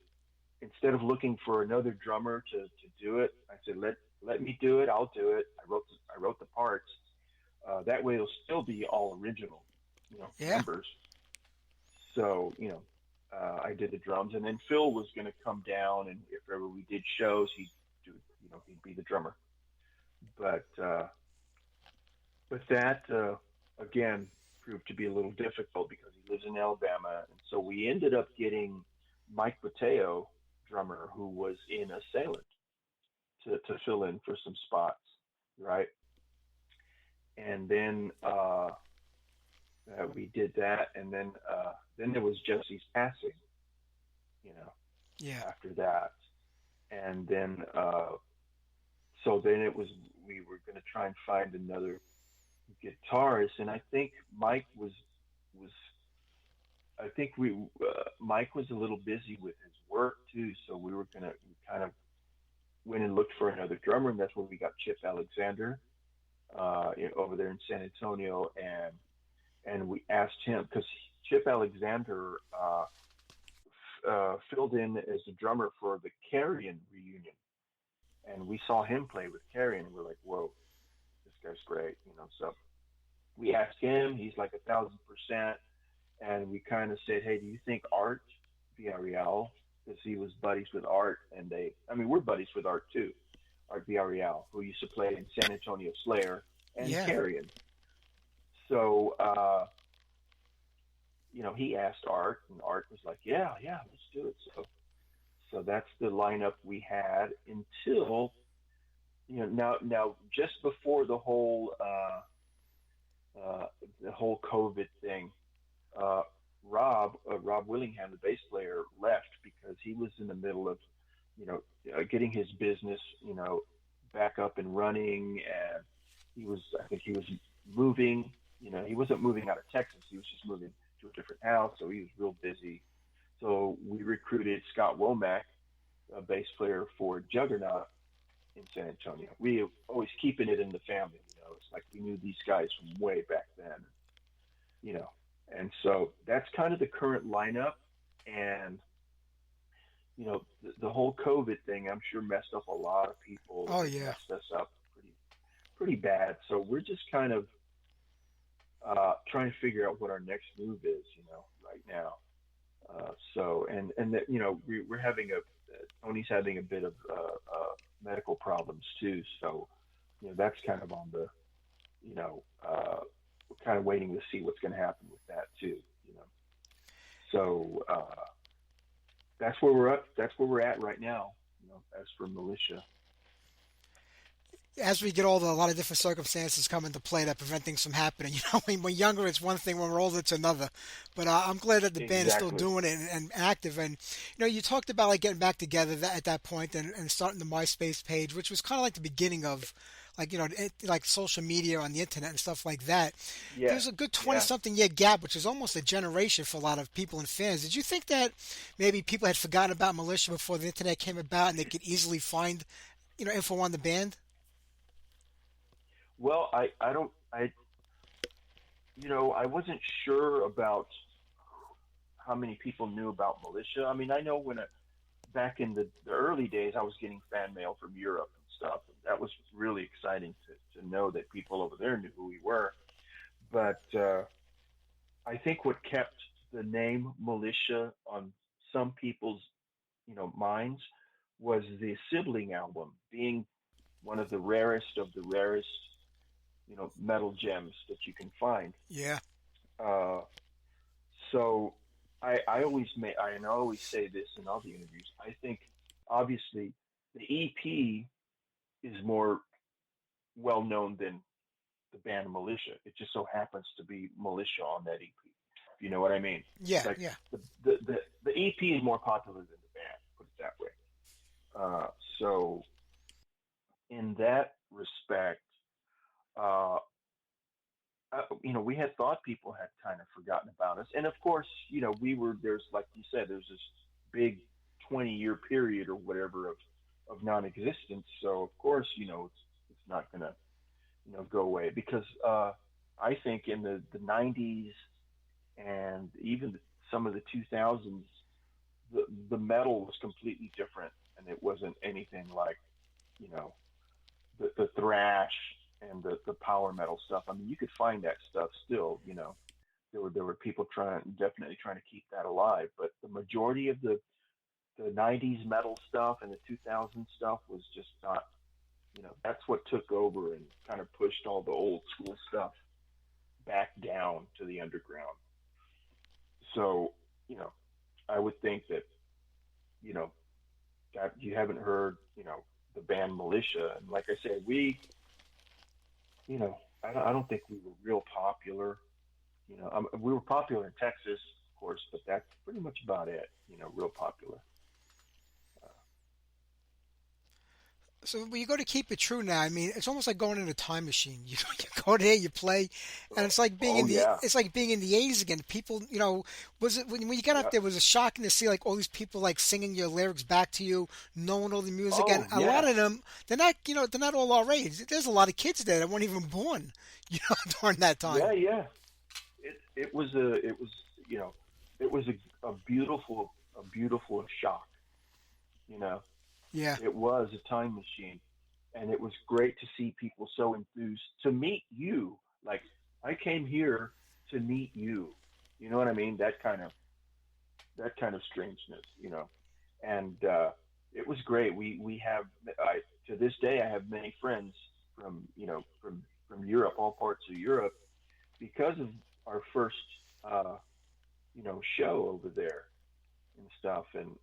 [SPEAKER 3] instead of looking for another drummer to do it, I said let me do it. I'll do it. I wrote the parts. That way it'll still be all original,
[SPEAKER 2] Yeah.
[SPEAKER 3] members. So I did the drums, and then Phil was going to come down, and if ever we did shows, he'd be the drummer. But that again proved to be a little difficult because he lives in Alabama, and so we ended up getting Mike Mateo, drummer, who was in Assailant, to fill in for some spots, right? And then we did that, and then there was Jesse's passing, you know,
[SPEAKER 2] Yeah.
[SPEAKER 3] after that, and then so then it was we were going to try and find another guitarist, and I think was I think Mike was a little busy with his work too, so we kind of went and looked for another drummer, and that's when we got Chip Alexander over there in San Antonio, and we asked him because Chip Alexander filled in as a drummer for the Carrion reunion, and we saw him play with Carrion, and we're like, whoa, this guy's great. So we asked him, he's like 1,000%, and we kind of said, hey, do you think Art Villarreal, because he was buddies with Art, and we're buddies with Art too, Art Villarreal, who used to play in San Antonio Slayer and
[SPEAKER 2] Yeah.
[SPEAKER 3] Carrion. So, he asked Art, and Art was like, yeah, let's do it. So that's the lineup we had until, now just before the whole COVID thing, uh, Rob Willingham, the bass player, left because he was in the middle of, getting his business, back up and running, and I think he was moving. He wasn't moving out of Texas. He was just moving to a different house, so he was real busy. So we recruited Scott Womack, a bass player for Juggernaut in San Antonio. We always keeping it in the family. It's like we knew these guys from way back then. You know, and so that's kind of the current lineup. And the whole COVID thing, I'm sure messed up a lot of people.
[SPEAKER 2] Oh
[SPEAKER 3] It
[SPEAKER 2] yeah.
[SPEAKER 3] messed us up pretty bad. So we're just kind of trying to figure out what our next move is, right now. So and that we're having Tony's having a bit of medical problems too. So that's kind of on the we're kind of waiting to see what's going to happen with that too. So that's where we're up. That's where we're at right now. As for Militia.
[SPEAKER 2] as we get older, a lot of different circumstances come into play that prevent things from happening. When we're younger, it's one thing. When we're older, it's another. But I'm glad that the band is still
[SPEAKER 3] Exactly.
[SPEAKER 2] doing it and active. And you talked about like getting back together at that point and starting the MySpace page, which was kind of like the beginning of like like social media on the internet and stuff like that.
[SPEAKER 3] Yeah,
[SPEAKER 2] There's a good 20
[SPEAKER 3] yeah.
[SPEAKER 2] something year gap, which is almost a generation for a lot of people and fans. Did you think that maybe people had forgotten about Militia before the internet came about and they could easily find info on the band?
[SPEAKER 3] Well, I don't, I wasn't sure about how many people knew about Militia. I mean, I know back in the early days, I was getting fan mail from Europe and stuff. That was really exciting to know that people over there knew who we were. But I think what kept the name Militia on some people's, minds was the sibling album being one of the rarest of the rarest, metal gems that you can find.
[SPEAKER 2] Yeah.
[SPEAKER 3] Uh, so I always say this in all the interviews. I think obviously the EP is more well known than the band Militia. It just so happens to be Militia on that EP. You know what I mean?
[SPEAKER 2] Yeah,
[SPEAKER 3] Like
[SPEAKER 2] yeah.
[SPEAKER 3] the EP is more popular than the band. Put it that way. Uh, so in that respect, uh, we had thought people had kind of forgotten about us, and of course, there's like you said, there's this big 20-year period or whatever of non-existence. So of course, it's not gonna go away because I think in the 90s and even some of the 2000s, the metal was completely different, and it wasn't anything like you know the thrash and the power metal stuff. I mean, you could find that stuff still. There were people definitely trying to keep that alive, but the majority of the 90s metal stuff and the 2000s stuff was just not. That's what took over and kind of pushed all the old school stuff back down to the underground. So, you know, I would think that you know that you haven't heard the band Militia, and like I said, I don't think we were real popular. We were popular in Texas, of course, but that's pretty much about it. Real popular.
[SPEAKER 2] So when you go to keep it true now, I mean, it's almost like going in a time machine. You go there, you play, and it's like being
[SPEAKER 3] Oh
[SPEAKER 2] in the
[SPEAKER 3] yeah,
[SPEAKER 2] it's like being in the '80s again. People, was it when you got up
[SPEAKER 3] yeah.
[SPEAKER 2] there? Was it shocking to see like all these people like singing your lyrics back to you, knowing all the music, and
[SPEAKER 3] Oh
[SPEAKER 2] a lot
[SPEAKER 3] yeah,
[SPEAKER 2] of them they're not all our age. There's a lot of kids there that weren't even born, during that
[SPEAKER 3] yeah,
[SPEAKER 2] time.
[SPEAKER 3] yeah. It was a beautiful shock. You know,
[SPEAKER 2] Yeah,
[SPEAKER 3] it was a time machine, and it was great to see people so enthused to meet you. Like I came here to meet you. You know what I mean? That kind of strangeness. And it was great. We have to this day I have many friends from Europe, all parts of Europe, because of our first show over there and stuff. And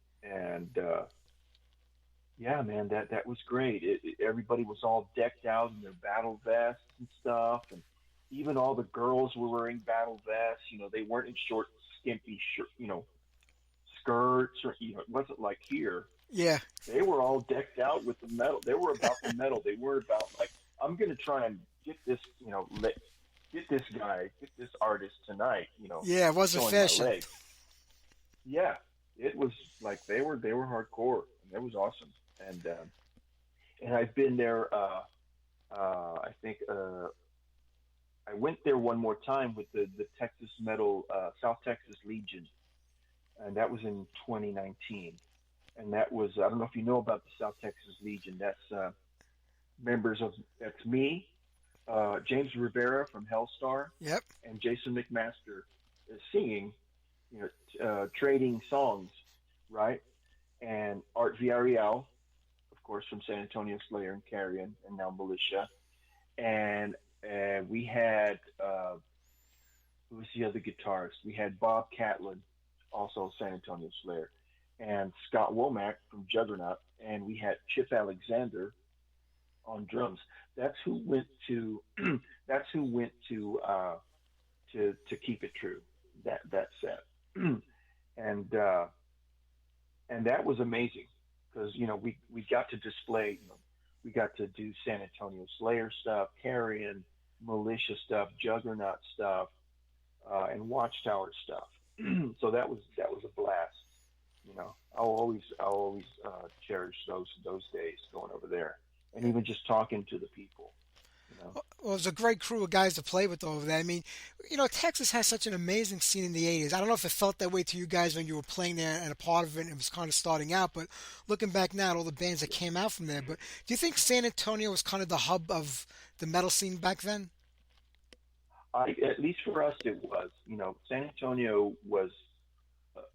[SPEAKER 3] yeah, man, that was great. Everybody was all decked out in their battle vests and stuff, and even all the girls were wearing battle vests. They weren't in short, skimpy skirts, or it wasn't like here.
[SPEAKER 2] yeah,
[SPEAKER 3] They were all decked out with the metal. They were about the metal. They weren't about like I'm gonna try and get this, get this guy, get this artist tonight.
[SPEAKER 2] yeah. It was a
[SPEAKER 3] Showing my
[SPEAKER 2] fashion.
[SPEAKER 3] leg. Yeah, it was like they were hardcore, and that was awesome. And I've been there. I think I went there one more time with the Texas Metal South Texas Legion, and that was in 2019. And that was I don't know if you know about the South Texas Legion. That's members of that's me, James Rivera from Hellstar,
[SPEAKER 2] Yep.
[SPEAKER 3] and Jason McMaster is singing, trading songs, right? And Art Villarreal, of course, from San Antonio Slayer and Carrion, and now Militia. And we had who was the other guitarist? We had Bob Catlin, also San Antonio Slayer, and Scott Womack from Juggernaut, and we had Chip Alexander on drums. That's who went to that's who went to keep it true. That set. and that was amazing because we got to display, we got to do San Antonio Slayer stuff, Carrion, Militia stuff, Juggernaut stuff, and Watchtower stuff. So that was a blast. I'll always cherish those days going over there, and even just talking to the people. You know,
[SPEAKER 2] Well, it was a great crew of guys to play with over there. I mean, Texas has such an amazing scene in the 80s. I don't know if it felt that way to you guys when you were playing there and a part of it and it was kind of starting out, but looking back now at all the bands that came out from there. But do you think San Antonio was kind of the hub of the metal scene back then?
[SPEAKER 3] at least for us, it was. San Antonio was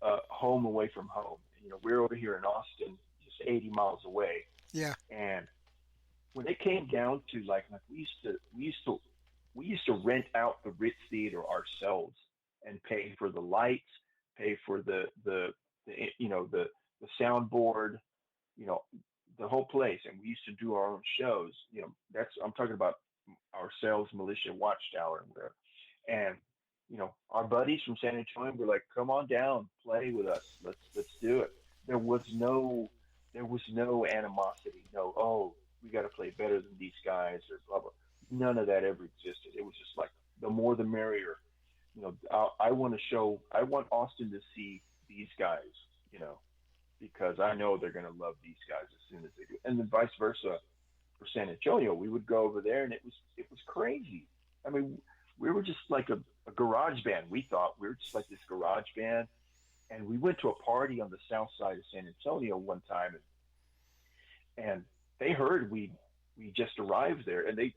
[SPEAKER 3] home away from home. We're over here in Austin, just 80 miles away,
[SPEAKER 2] Yeah.
[SPEAKER 3] and when it came down to like we used to rent out the Ritz Theater ourselves and pay for the lights, pay for the soundboard, you know, the whole place, and we used to do our own shows. That's I'm talking about ourselves, Militia, Watchtower, and whatever. And our buddies from San Antonio were like, "Come on down, play with us. Let's do it." There was no there was no animosity. No, oh, we got to play better than these guys or blah blah. None of that ever existed. It was just like the more the merrier. I want Austin to see these guys. You know, because I know they're going to love these guys as soon as they do, and then vice versa for San Antonio. We would go over there, and it was crazy. I mean, we were just like a garage band. We thought we were just like this garage band, and we went to a party on the south side of San Antonio one time, and they heard we just arrived there, and they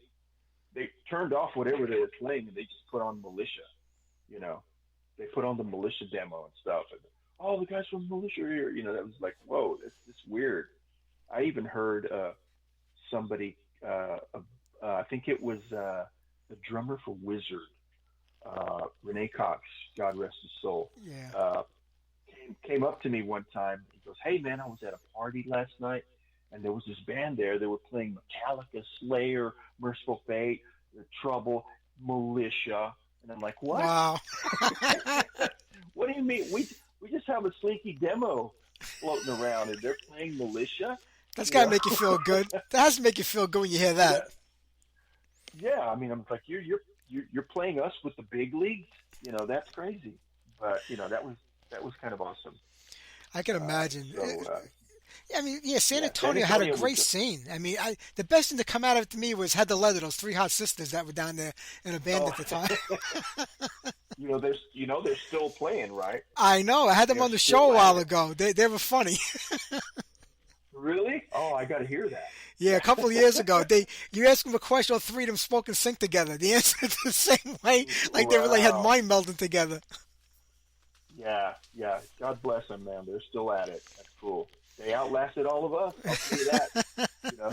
[SPEAKER 3] turned off whatever they were playing, and they just put on Militia. You know, they put on the Militia demo and stuff, and oh, the guys from Militia are here. That was like, whoa, that's weird. I even heard somebody, I think it was the drummer for Wizard, Renee Cox, God rest his soul,
[SPEAKER 2] Yeah.
[SPEAKER 3] came up to me one time. He goes, "Hey man, I was at a party last night, and there was this band there. They were playing Metallica, Slayer, Merciful Fate, The Trouble, Militia." And I'm like, "What?
[SPEAKER 2] Wow.
[SPEAKER 3] What do you mean? We just have a slinky demo floating around, and they're playing Militia."
[SPEAKER 2] That's
[SPEAKER 3] You
[SPEAKER 2] got to
[SPEAKER 3] know?
[SPEAKER 2] make you feel good. That has to make you feel good when you hear that.
[SPEAKER 3] Yeah, I mean, I'm like, you're playing us with the big leagues. That's crazy. But that was kind of awesome.
[SPEAKER 2] I can
[SPEAKER 3] Uh,
[SPEAKER 2] imagine.
[SPEAKER 3] so
[SPEAKER 2] I mean, yeah, San
[SPEAKER 3] yeah, San
[SPEAKER 2] Antonio had a
[SPEAKER 3] Antonio was
[SPEAKER 2] great scene. I mean, the best thing to come out of it to me was Had the Leather, those three hot sisters that were down there in a band
[SPEAKER 3] oh,
[SPEAKER 2] at the time.
[SPEAKER 3] they're still playing, right?
[SPEAKER 2] I know. I had them
[SPEAKER 3] They're
[SPEAKER 2] on the show
[SPEAKER 3] still
[SPEAKER 2] a
[SPEAKER 3] at
[SPEAKER 2] while
[SPEAKER 3] it.
[SPEAKER 2] ago. They were funny.
[SPEAKER 3] Really? Oh, I got to hear that.
[SPEAKER 2] Yeah, a couple of years ago, you ask them a question, all three of them spoke and sync together. The answer is the same way, like they really had
[SPEAKER 3] Wow.
[SPEAKER 2] mind melding together.
[SPEAKER 3] Yeah, yeah. God bless them, man. They're still at it. That's cool. They outlasted all of us. I'll tell you that. You know.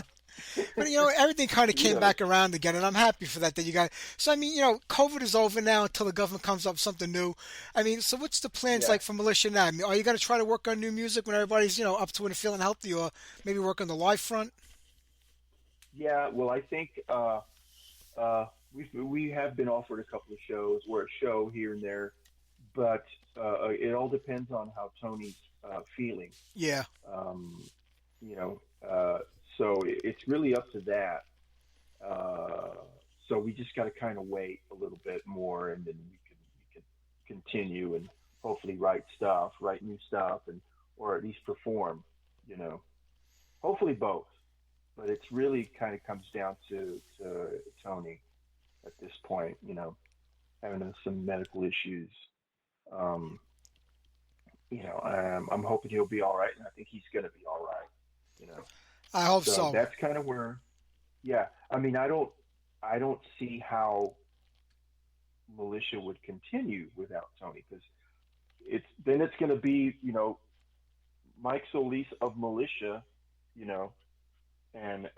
[SPEAKER 2] But everything kind of
[SPEAKER 3] you
[SPEAKER 2] came
[SPEAKER 3] know.
[SPEAKER 2] back around again, and I'm happy for that. That you guys. So I mean, COVID is over now until the government comes up with something new. I mean, so what's the plans
[SPEAKER 3] Yeah.
[SPEAKER 2] like for Militia now? I mean, are you going to try to work on new music when everybody's up to it and feeling healthy, or maybe work on the live front?
[SPEAKER 3] Yeah. Well, I think we have been offered a couple of shows. We're a show here and there, but it all depends on how Tony's feeling.
[SPEAKER 2] Yeah.
[SPEAKER 3] Um, you know, so it's really up to that. Uh, so we just got to kind of wait a little bit more, and then we can continue and hopefully write new stuff, and or at least perform. You know, hopefully both. But it's really kind of comes down to Tony at this point. Having some medical issues. Um, I'm hoping he'll be all right, and I think he's going to be all right. You know.
[SPEAKER 2] I hope
[SPEAKER 3] So
[SPEAKER 2] so.
[SPEAKER 3] that's kind of where, yeah. I mean, I don't see how Militia would continue without Tony, because it's going to be Mike Solis of Militia, you know, and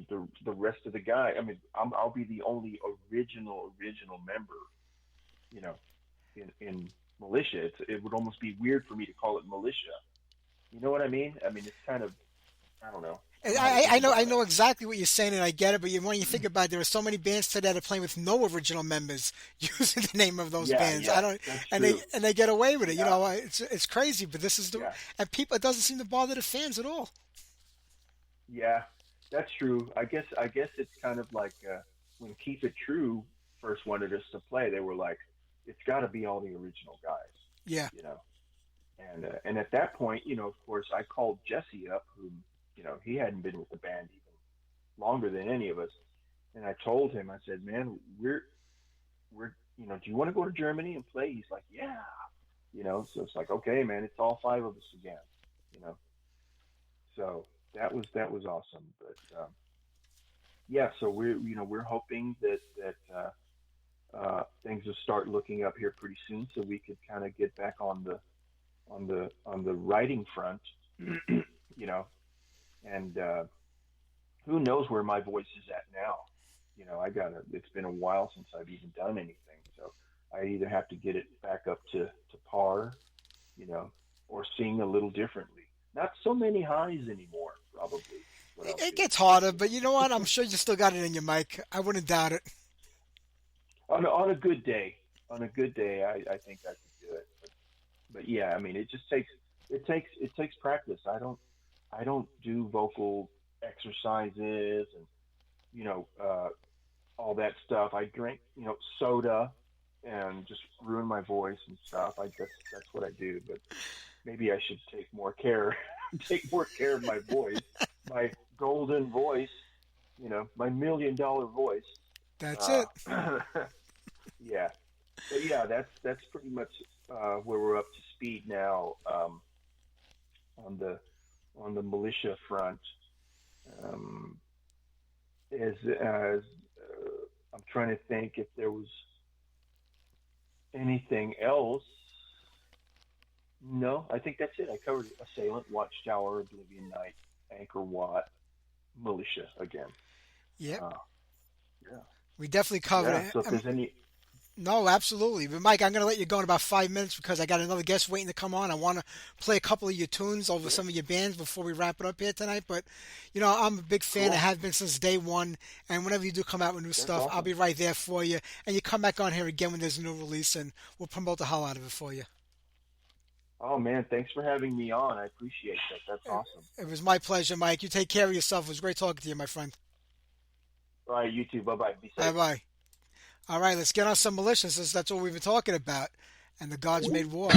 [SPEAKER 3] the rest of the guy. I mean, I'll be the only original member, you know, in Militia. It would almost be weird for me to call it Militia. You know what I mean? I mean, it's kind of I don't know. I
[SPEAKER 2] And
[SPEAKER 3] don't know how to think
[SPEAKER 2] I
[SPEAKER 3] about
[SPEAKER 2] know
[SPEAKER 3] it.
[SPEAKER 2] exactly what you're saying, and I get it. But when you think about it, there are so many bands today that are playing with no original members using the name of those
[SPEAKER 3] Yeah,
[SPEAKER 2] bands. I
[SPEAKER 3] yeah,
[SPEAKER 2] don't,
[SPEAKER 3] that's
[SPEAKER 2] and
[SPEAKER 3] true.
[SPEAKER 2] they get away with it.
[SPEAKER 3] Yeah,
[SPEAKER 2] It's crazy. But this is the
[SPEAKER 3] yeah,
[SPEAKER 2] and people it doesn't seem to bother the fans at all.
[SPEAKER 3] yeah. That's true. I guess it's kind of like when Keep It True first wanted us to play, they were like, it's got to be all the original guys,
[SPEAKER 2] Yeah,
[SPEAKER 3] you know. And at that point, of course, I called Jesse up, who, he hadn't been with the band even longer than any of us, and I told him, I said, man, we're, do you want to go to Germany and play? He's like, yeah, so it's like, okay, man, it's all five of us again, you know. So that was awesome. But yeah, so we're hoping that things will start looking up here pretty soon, so we could kind of get back on the writing front, you know, and who knows where my voice is at now. It's been a while since I've even done anything, so I either have to get it back up to par, or sing a little differently. Not so many highs anymore, probably. Is what I'll
[SPEAKER 2] it
[SPEAKER 3] do.
[SPEAKER 2] gets harder, but you know what? I'm sure you still got it in your mic. I wouldn't doubt it.
[SPEAKER 3] On a good day, I think I could do it. But yeah, I mean, it takes practice. I don't do vocal exercises and all that stuff. I drink soda and just ruin my voice and stuff. That's what I do. But maybe I should take more care of my voice, my golden voice, my $1 million voice.
[SPEAKER 2] That's it.
[SPEAKER 3] Yeah, but yeah, that's pretty much where we're up to speed now, on the militia front. Um, as I'm trying to think if there was anything else. No, I think that's it. I covered Assailant, Watchtower, Oblivion Knight, Anchor Watt, Militia again.
[SPEAKER 2] Yep,
[SPEAKER 3] Uh, yeah,
[SPEAKER 2] we definitely covered
[SPEAKER 3] yeah.
[SPEAKER 2] it.
[SPEAKER 3] So if there's any,
[SPEAKER 2] No, absolutely. But Mike, I'm going to let you go in about 5 minutes because I got another guest waiting to come on. I want to play a couple of your tunes over some of your bands before we wrap it up here tonight. But, I'm a big fan.
[SPEAKER 3] cool,
[SPEAKER 2] I have been since day one. And whenever you do come out with new
[SPEAKER 3] that's
[SPEAKER 2] stuff, I'll
[SPEAKER 3] awesome.
[SPEAKER 2] be right there for you. And you come back on here again when there's a new release, and we'll promote the hell out of it for you.
[SPEAKER 3] Oh man, thanks for having me on. I appreciate that. That's awesome.
[SPEAKER 2] It was my pleasure, Mike. You take care of yourself. It was great talking to you, my friend.
[SPEAKER 3] All right, you too. Bye bye. Be safe.
[SPEAKER 2] Bye-bye. All right, let's get on some militias since that's what we've been talking about. And the gods made war.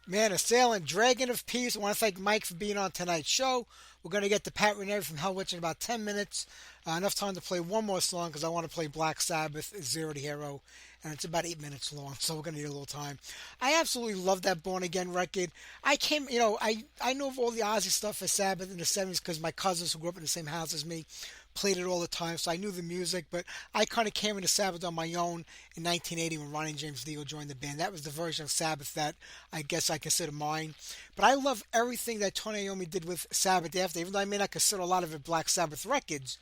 [SPEAKER 2] Man, Assailant, Dragon of Peace. I want to thank Mike for being on tonight's show. We're going to get to Pat Ranieri from Hellwitch in about 10 minutes. Enough time to play one more song because I want to play Black Sabbath, Zero to Hero, and it's about 8 minutes long, so we're going to need a little time. I absolutely love that Born Again record. I know of all the Ozzy stuff for Sabbath in the 70s because my cousins who grew up in the same house as me played it all the time, so I knew the music, but I kind of came into Sabbath on my own in 1980 when Ronnie James Dio joined the band. That was the version of Sabbath that I guess I consider mine. But I love everything that Tony Iommi did with Sabbath after, even though I may not consider a lot of it Black Sabbath records.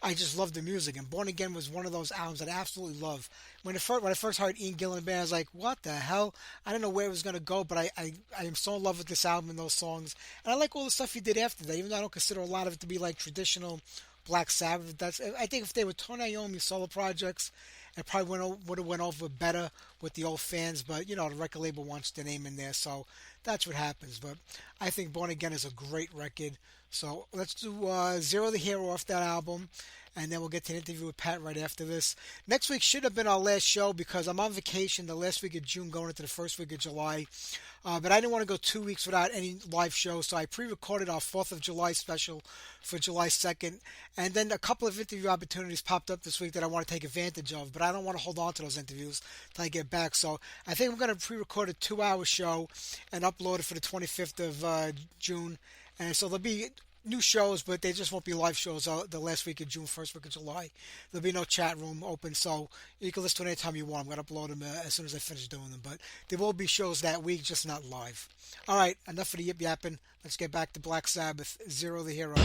[SPEAKER 2] I just love the music, and Born Again was one of those albums that I absolutely love. When I first heard Ian Gillan band, I was like, what the hell? I don't know where it was going to go, but I am so in love with this album and those songs. And I like all the stuff he did after that, even though I don't consider a lot of it to be like traditional Black Sabbath. I think if they were Tony Iommi solo projects, it probably would have went over better with the old fans, but the record label wants the name in there, so that's what happens. But I think Born Again is a great record. So let's do Zero the Hero off that album. and then we'll get to the interview with Pat right after this. Next week should have been our last show because I'm on vacation the last week of June going into the first week of July. But I didn't want to go 2 weeks without any live shows, so I pre-recorded our 4th of July special for July 2nd. And then a couple of interview opportunities popped up this week that I want to take advantage of, but I don't want to hold on to those interviews until I get back. So I think I'm going to pre-record a 2-hour show and upload it for the 25th of June. And so there'll be new shows, but they just won't be live shows the last week of June, first week of July. There'll be no chat room open, so you can listen to it anytime you want. I'm going to upload them as soon as I finish doing them. But there will be shows that week, just not live. All right, enough of the yip-yapping. Let's get back to Black Sabbath, Zero the Hero.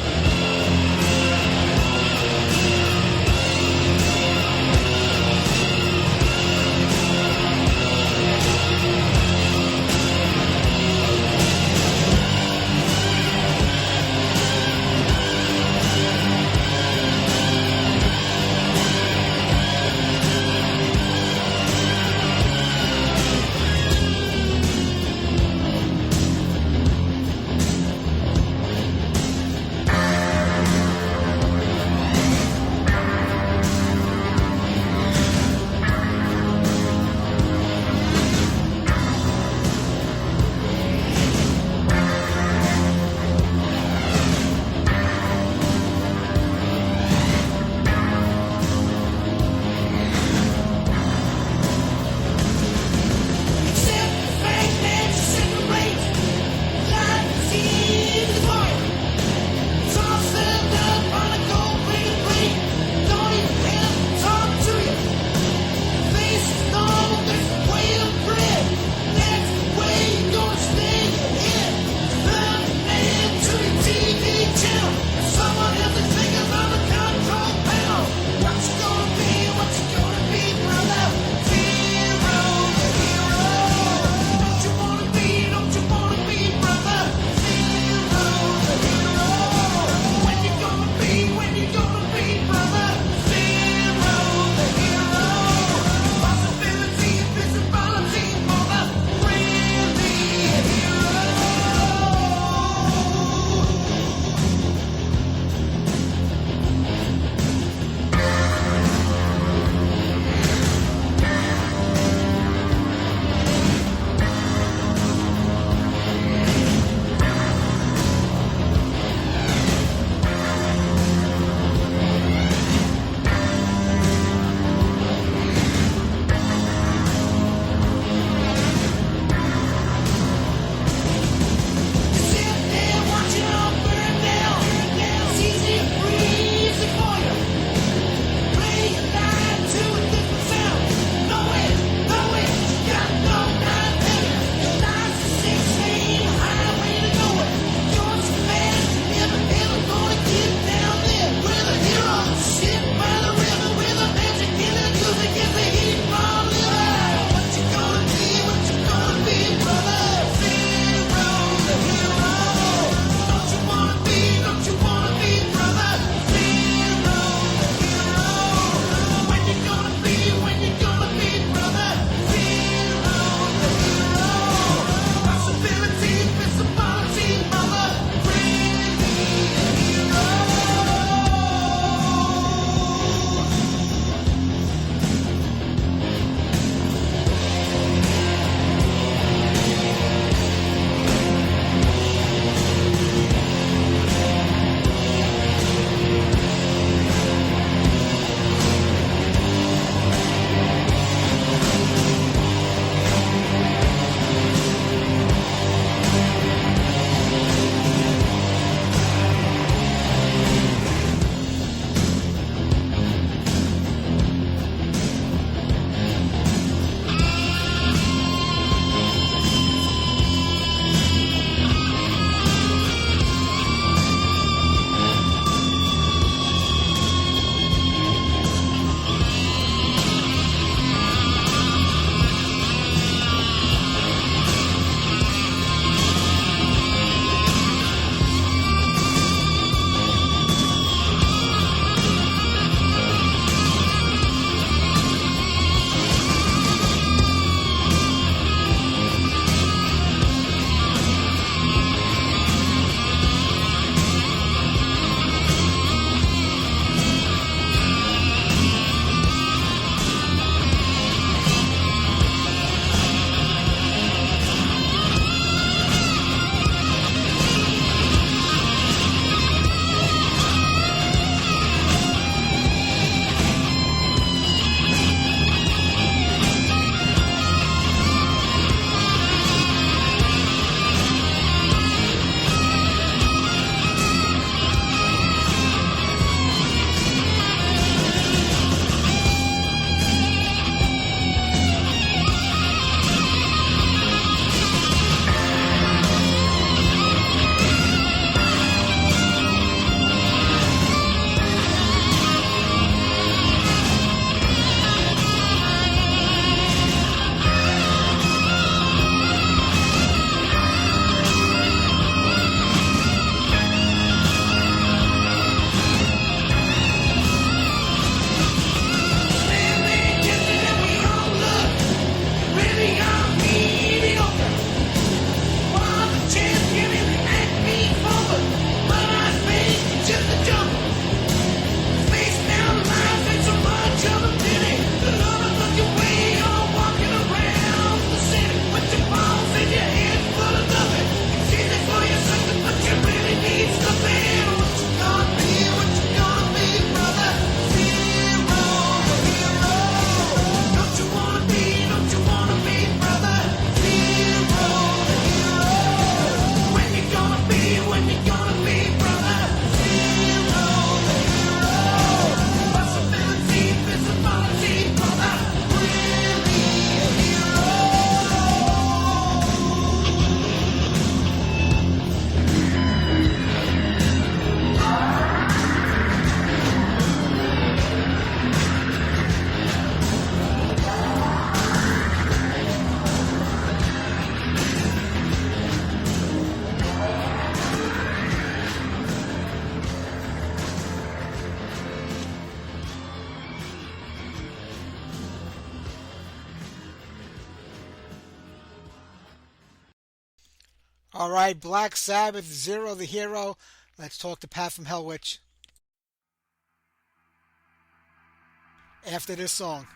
[SPEAKER 2] All right, Black Sabbath, Zero the Hero. Let's talk to Pat from Hellwitch after this song.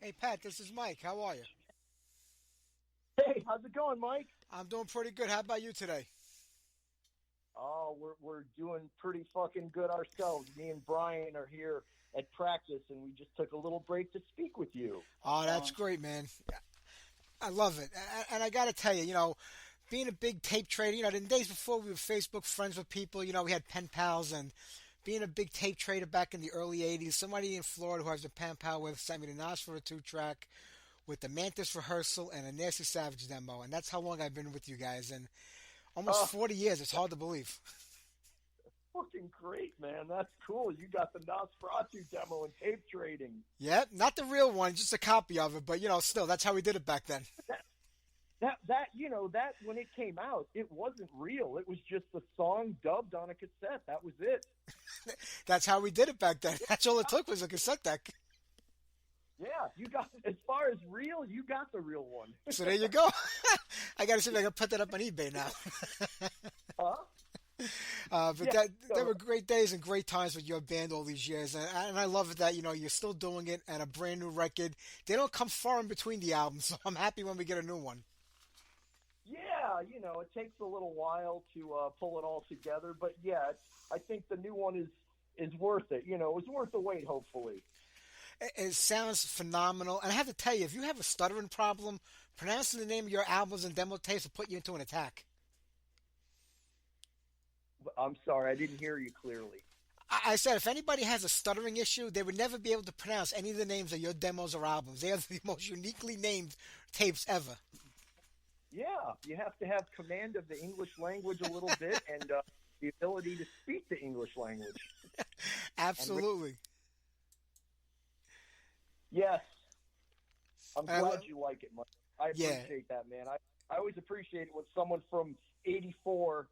[SPEAKER 2] Hey, Pat, this is Mike. How are you?
[SPEAKER 4] Hey, how's it going, Mike?
[SPEAKER 2] I'm doing pretty good. How about you today?
[SPEAKER 4] Oh, we're doing pretty fucking good ourselves. Me and Brian are here at practice, and we just took a little break to speak with you.
[SPEAKER 2] Oh, that's great, man. I love it. And I got to tell you, being a big tape trader, the days before we were Facebook friends with people, we had pen pals, and being a big tape trader back in the early 80s, somebody in Florida who I was a pen pal with sent me the Nas for a 2-track with the Mantis rehearsal and a Nasty Savage demo. And that's how long I've been with you guys. And almost 40 years. It's hard to believe.
[SPEAKER 4] Fucking great, man. That's cool. You got the Nosferatu demo and tape trading.
[SPEAKER 2] Yep, not the real one, just a copy of it. But, still, that's how we did it back then.
[SPEAKER 4] That when it came out, it wasn't real. It was just a song dubbed on a cassette. That was it.
[SPEAKER 2] That's how we did it back then. That's all it took was a cassette deck.
[SPEAKER 4] Yeah, you got, as far as real, you got the real one.
[SPEAKER 2] So there you go. I got to see if I can put that up on eBay now.
[SPEAKER 4] Huh?
[SPEAKER 2] There were great days and great times with your band all these years, and I love it that you're still doing it and a brand new record. They don't come far in between the albums, so I'm happy when we get a new one.
[SPEAKER 4] Yeah, it takes a little while to pull it all together, but yeah, I think the new one is worth it. It's worth the wait, hopefully.
[SPEAKER 2] It sounds phenomenal, and I have to tell you, if you have a stuttering problem, pronouncing the name of your albums and demo tapes will put you into an attack.
[SPEAKER 4] I'm sorry, I didn't hear you clearly.
[SPEAKER 2] I said if anybody has a stuttering issue, they would never be able to pronounce any of the names of your demos or albums. They are the most uniquely named tapes ever.
[SPEAKER 4] Yeah, you have to have command of the English language a little bit and the ability to speak the English language.
[SPEAKER 2] Absolutely.
[SPEAKER 4] Yes. I'm glad you like it, Mike. I appreciate that, man. I always appreciate it when someone from 84,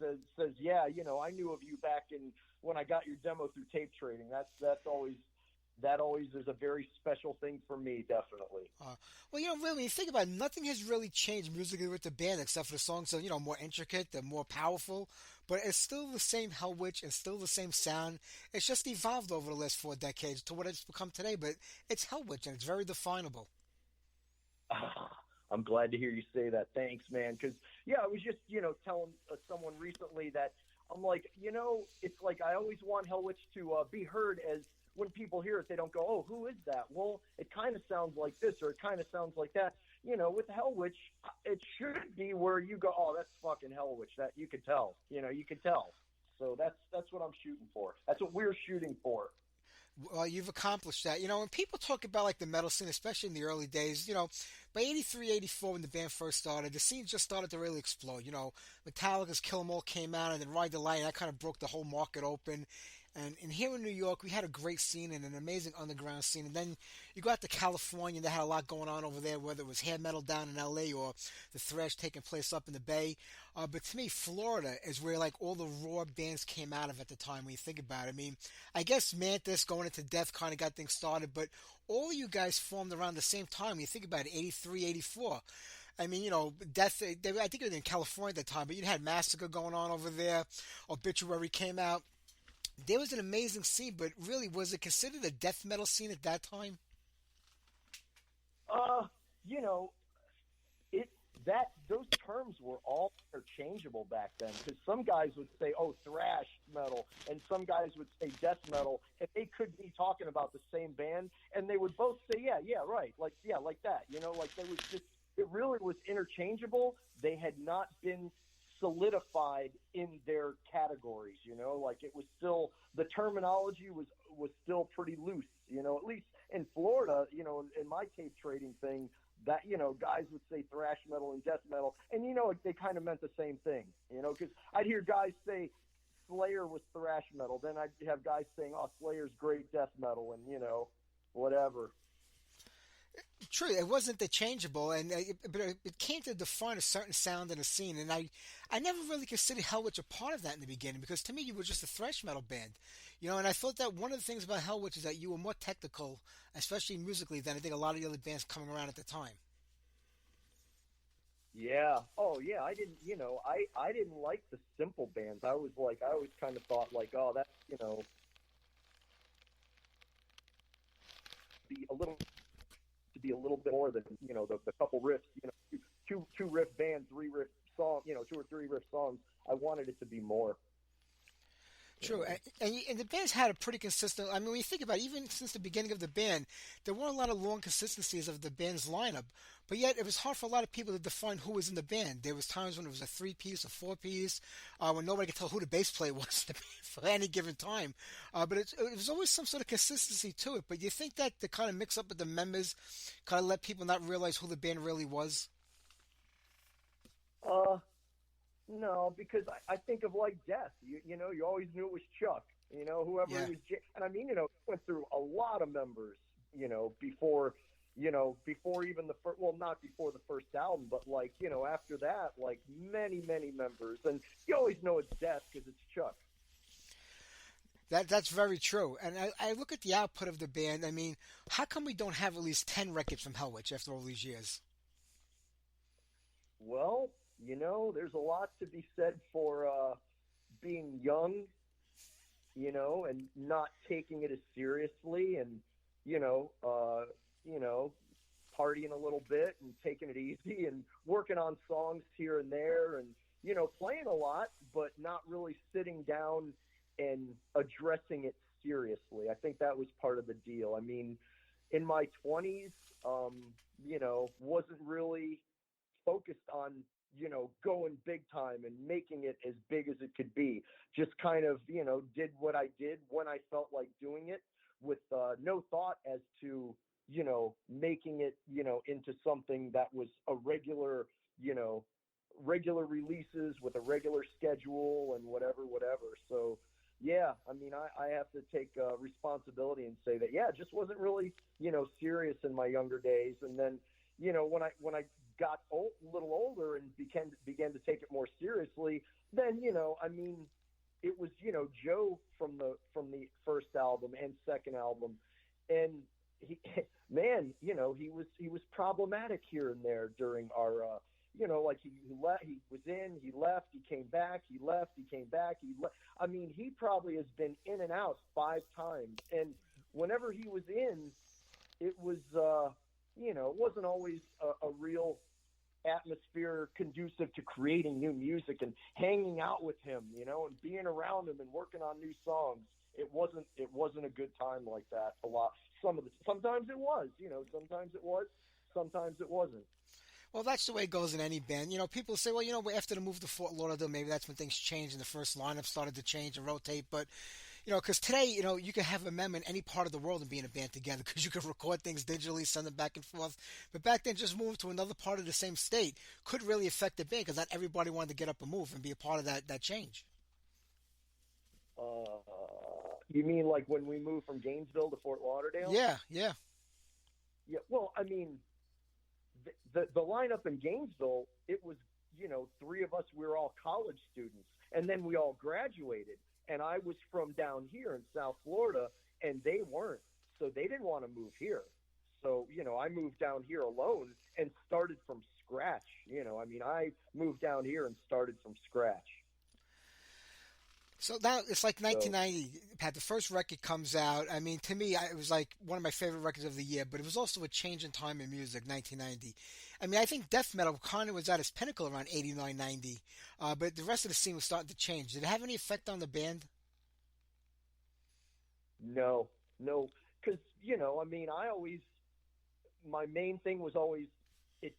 [SPEAKER 4] says, yeah, I knew of you back in when I got your demo through tape trading. That always is a very special thing for me, definitely.
[SPEAKER 2] Well, really, when you think about it, nothing has really changed musically with the band except for the songs are, more intricate, they're more powerful, but it's still the same Hellwitch and still the same sound. It's just evolved over the last 4 decades to what it's become today, but it's Hellwitch and it's very definable.
[SPEAKER 4] I'm glad to hear you say that. Thanks, man. Because, I was just, telling someone recently that I'm like, it's like I always want Hellwitch to be heard as when people hear it, they don't go, oh, who is that? Well, it kind of sounds like this or it kind of sounds like that. With Hellwitch, it should be where you go, oh, that's fucking Hellwitch. That you could tell. You could tell. So that's what I'm shooting for. That's what we're shooting for.
[SPEAKER 2] Well, you've accomplished that. When people talk about like the metal scene, especially in the early days, by 83, 84, when the band first started, the scene just started to really explode. Metallica's Kill 'Em All came out, and then Ride the Light, and that kind of broke the whole market open. And here in New York, we had a great scene and an amazing underground scene. And then you go out to California, and they had a lot going on over there, whether it was hair metal down in L.A. or the thrash taking place up in the Bay. But to me, Florida is where like all the raw bands came out of at the time when you think about it. I mean, I guess Mantis going into Death kind of got things started, but all of you guys formed around the same time when you think about it, 83, 84. I mean, Death, I think it was in California at the time, but you had Massacre going on over there. Obituary came out. There was an amazing scene, but really, was it considered a death metal scene at that time?
[SPEAKER 4] Those terms were all interchangeable back then because some guys would say, oh, thrash metal, and some guys would say death metal, and they could be talking about the same band, and they would both say, yeah, right, like that, like they was just, it really was interchangeable. They had not been solidified in their categories, like it was still, the terminology was still pretty loose, at least in Florida, in my tape trading thing, that, guys would say thrash metal and death metal, and, they kind of meant the same thing, because I'd hear guys say Slayer was thrash metal, then I'd have guys saying, oh, Slayer's great death metal, and, whatever.
[SPEAKER 2] True, it wasn't interchangeable, but it came to define a certain sound in a scene, and I never really considered Hellwitch a part of that in the beginning, because to me you were just a thrash metal band, and I thought that one of the things about Hellwitch is that you were more technical, especially musically, than I think a lot of the other bands coming around at the time.
[SPEAKER 4] Yeah. Oh, yeah. I didn't. I didn't like the simple bands. I always kind of thought like, oh, that's be a little to be a little bit more than, the couple riffs, two riff band, three riff song, two or three riff songs. I wanted it to be more.
[SPEAKER 2] True, and the band's had a pretty consistent. I mean, when you think about it, even since the beginning of the band, there weren't a lot of long consistencies of the band's lineup. But yet, it was hard for a lot of people to define who was in the band. There was times when it was a 3-piece or 4-piece, when nobody could tell who the bass player was for any given time. But it was always some sort of consistency to it. But you think that the kind of mix up with the members kind of let people not realize who the band really was?
[SPEAKER 4] No, because I think of like Death. You always knew it was Chuck. Whoever
[SPEAKER 2] Yeah.
[SPEAKER 4] was. And I mean, went through a lot of members. Before even the first. Well, not before the first album, but after that, many members. And you always know it's Death because it's Chuck.
[SPEAKER 2] That's very true. And I look at the output of the band. I mean, how come we don't have at least 10 records from Hellwitch after all these years?
[SPEAKER 4] Well, there's a lot to be said for being young, and not taking it as seriously, and partying a little bit and taking it easy and working on songs here and there, and playing a lot, but not really sitting down and addressing it seriously. I think that was part of the deal. I mean, in my 20s, wasn't really focused on going big time and making it as big as it could be. Just kind of, did what I did when I felt like doing it, with no thought as to, making it, into something that was a regular releases with a regular schedule and whatever. So, yeah, I mean, I have to take responsibility and say that, yeah, it just wasn't really, serious in my younger days. And then, when I got a little older and began to take it more seriously, then, I mean, it was, Joe from the first album and second album. And he, man, he was problematic here and there during our, he was in, he left, he came back, he left, he came back, he left. I mean, he probably has been in and out 5 times. And whenever he was in, it was, it wasn't always a real atmosphere conducive to creating new music and hanging out with him, and being around him and working on new songs. It wasn't a good time like that a lot. Sometimes it was, sometimes it was, sometimes it wasn't.
[SPEAKER 2] Well, that's the way it goes in any band. People say, well, after the move to Fort Lauderdale, maybe that's when things changed and the first lineup started to change and rotate. But, because today, you can have a member in any part of the world and be in a band together because you can record things digitally, send them back and forth. But back then, just moving to another part of the same state could really affect the band because not everybody wanted to get up and move and be a part of that change.
[SPEAKER 4] You mean like when we moved from Gainesville to Fort Lauderdale?
[SPEAKER 2] Yeah.
[SPEAKER 4] Yeah, well, I mean, the lineup in Gainesville, it was, 3 of us, we were all college students, and then we all graduated, and I was from down here in South Florida, and they weren't, so they didn't want to move here. So, I moved down here alone and started from scratch. I moved down here and started from scratch.
[SPEAKER 2] So now it's like 1990, Pat, the first record comes out. I mean, to me, it was like one of my favorite records of the year, but it was also a change in time in music, 1990. I mean, I think death metal kind of was at its pinnacle around 89, 90, but the rest of the scene was starting to change. Did it have any effect on the band?
[SPEAKER 4] No, because, my main thing was always, it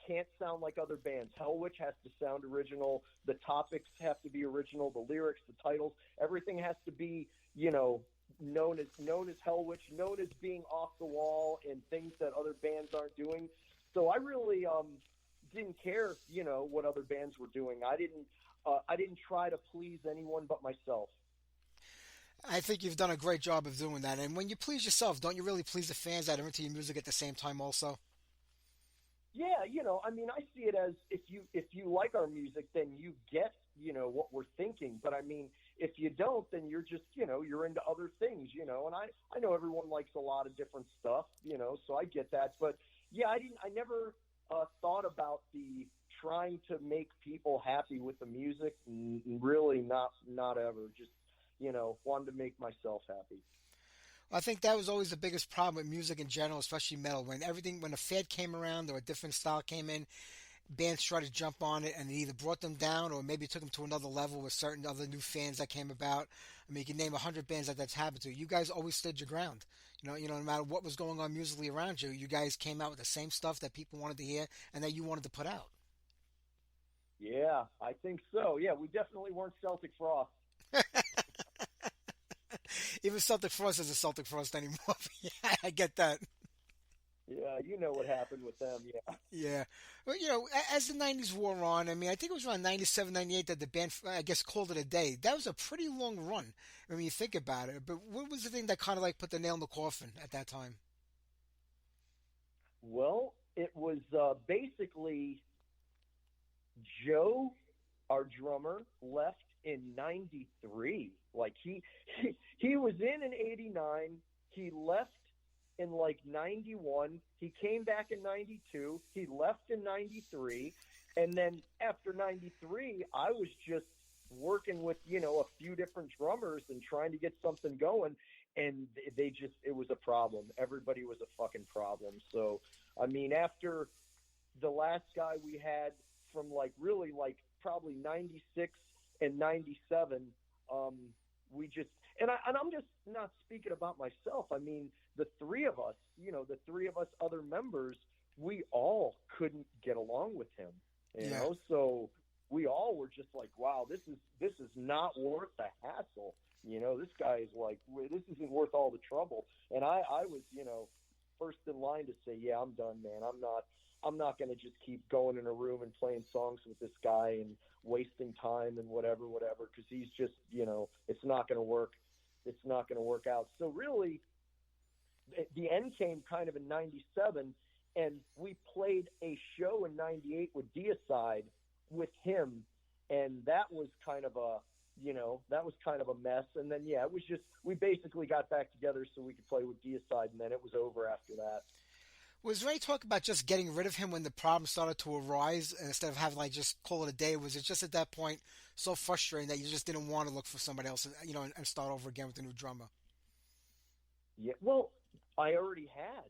[SPEAKER 4] can't sound like other bands. Hellwitch has to sound original. The topics have to be original. The lyrics, the titles, everything has to be, known as Hellwitch, known as being off the wall and things that other bands aren't doing. So I really didn't care, what other bands were doing. I didn't try to please anyone but myself.
[SPEAKER 2] I think you've done a great job of doing that. And when you please yourself, don't you really please the fans that are into your music at the same time also?
[SPEAKER 4] Yeah, I see it as if you like our music, then you get, what we're thinking. But I mean, if you don't, then you're just, you're into other things, and I know everyone likes a lot of different stuff, so I get that. But yeah, I never thought about the trying to make people happy with the music. Really not ever. Just, wanted to make myself happy.
[SPEAKER 2] I think that was always the biggest problem with music in general, especially metal. When a fad came around or a different style came in, bands tried to jump on it and it either brought them down or maybe took them to another level with certain other new fans that came about. I mean, you can name 100 bands that that's happened to. You guys always stood your ground. No matter what was going on musically around you, you guys came out with the same stuff that people wanted to hear and that you wanted to put out.
[SPEAKER 4] Yeah, I think so. Yeah, we definitely weren't Celtic Frost.
[SPEAKER 2] Even Celtic Frost isn't Celtic Frost anymore. Yeah, I get that.
[SPEAKER 4] Yeah, you know what happened with them. Yeah.
[SPEAKER 2] Yeah. Well, as the 90s wore on, I mean, I think it was around 97, 98 that the band, I guess, called it a day. That was a pretty long run when you think about it. But what was the thing that kind of like put the nail in the coffin at that time?
[SPEAKER 4] Well, it was basically Joe, our drummer, left in '93. Like he was in '89. He left in like '91. He came back in '92. He left in '93. And then after '93, I was just working with, a few different drummers and trying to get something going. And it was a problem. Everybody was a fucking problem. So, I mean, after the last guy we had from probably '96 and '97, we just, and I'm just not speaking about myself. I mean, the three of us other members, we all couldn't get along with him, so we all were just like, wow, this is not worth the hassle. This guy is like, this isn't worth all the trouble. And I was, first in line to say, yeah, I'm done, man. I'm not going to just keep going in a room and playing songs with this guy and wasting time and whatever, because he's just, it's not going to work. It's not going to work out. So really, the end came kind of in '97, and we played a show in '98 with Deicide with him, and that was kind of a mess. And then, it was just, we basically got back together so we could play with Deicide, and then it was over after that.
[SPEAKER 2] Was there any talk about just getting rid of him when the problem started to arise instead of having just call it a day? Was it just at that point so frustrating that you just didn't want to look for somebody else, and start over again with a new drummer?
[SPEAKER 4] Yeah, well, I already had,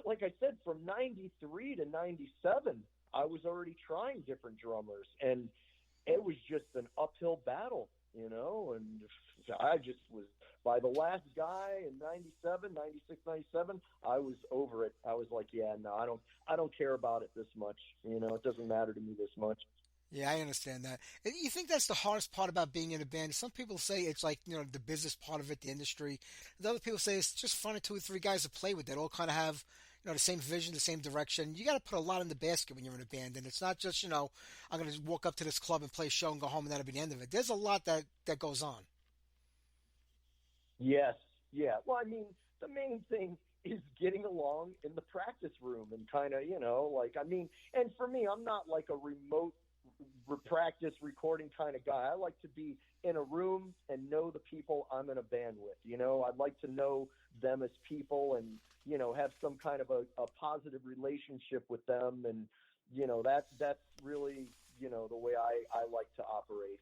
[SPEAKER 4] like I said, from '93 to '97, I was already trying different drummers, and it was just an uphill battle, and I just was, by the last guy in '97, '96, '97, I was over it. I was like, yeah, no, I don't care about it this much. It doesn't matter to me this much.
[SPEAKER 2] Yeah, I understand that. And you think that's the hardest part about being in a band? Some people say it's like, the business part of it, the industry. The other people say it's just fun, 2 or 3 guys to play with that all kind of have, the same vision, the same direction. You got to put a lot in the basket when you're in a band. And it's not just, I'm going to walk up to this club and play a show and go home and that'll be the end of it. There's a lot that goes on.
[SPEAKER 4] Yes. Yeah. Well, I mean, the main thing is getting along in the practice room and kind of, and for me, I'm not like a remote practice recording kind of guy. I like to be in a room and know the people I'm in a band with. I'd like to know them as people and, have some kind of a positive relationship with them. And, that's really, the way I like to operate.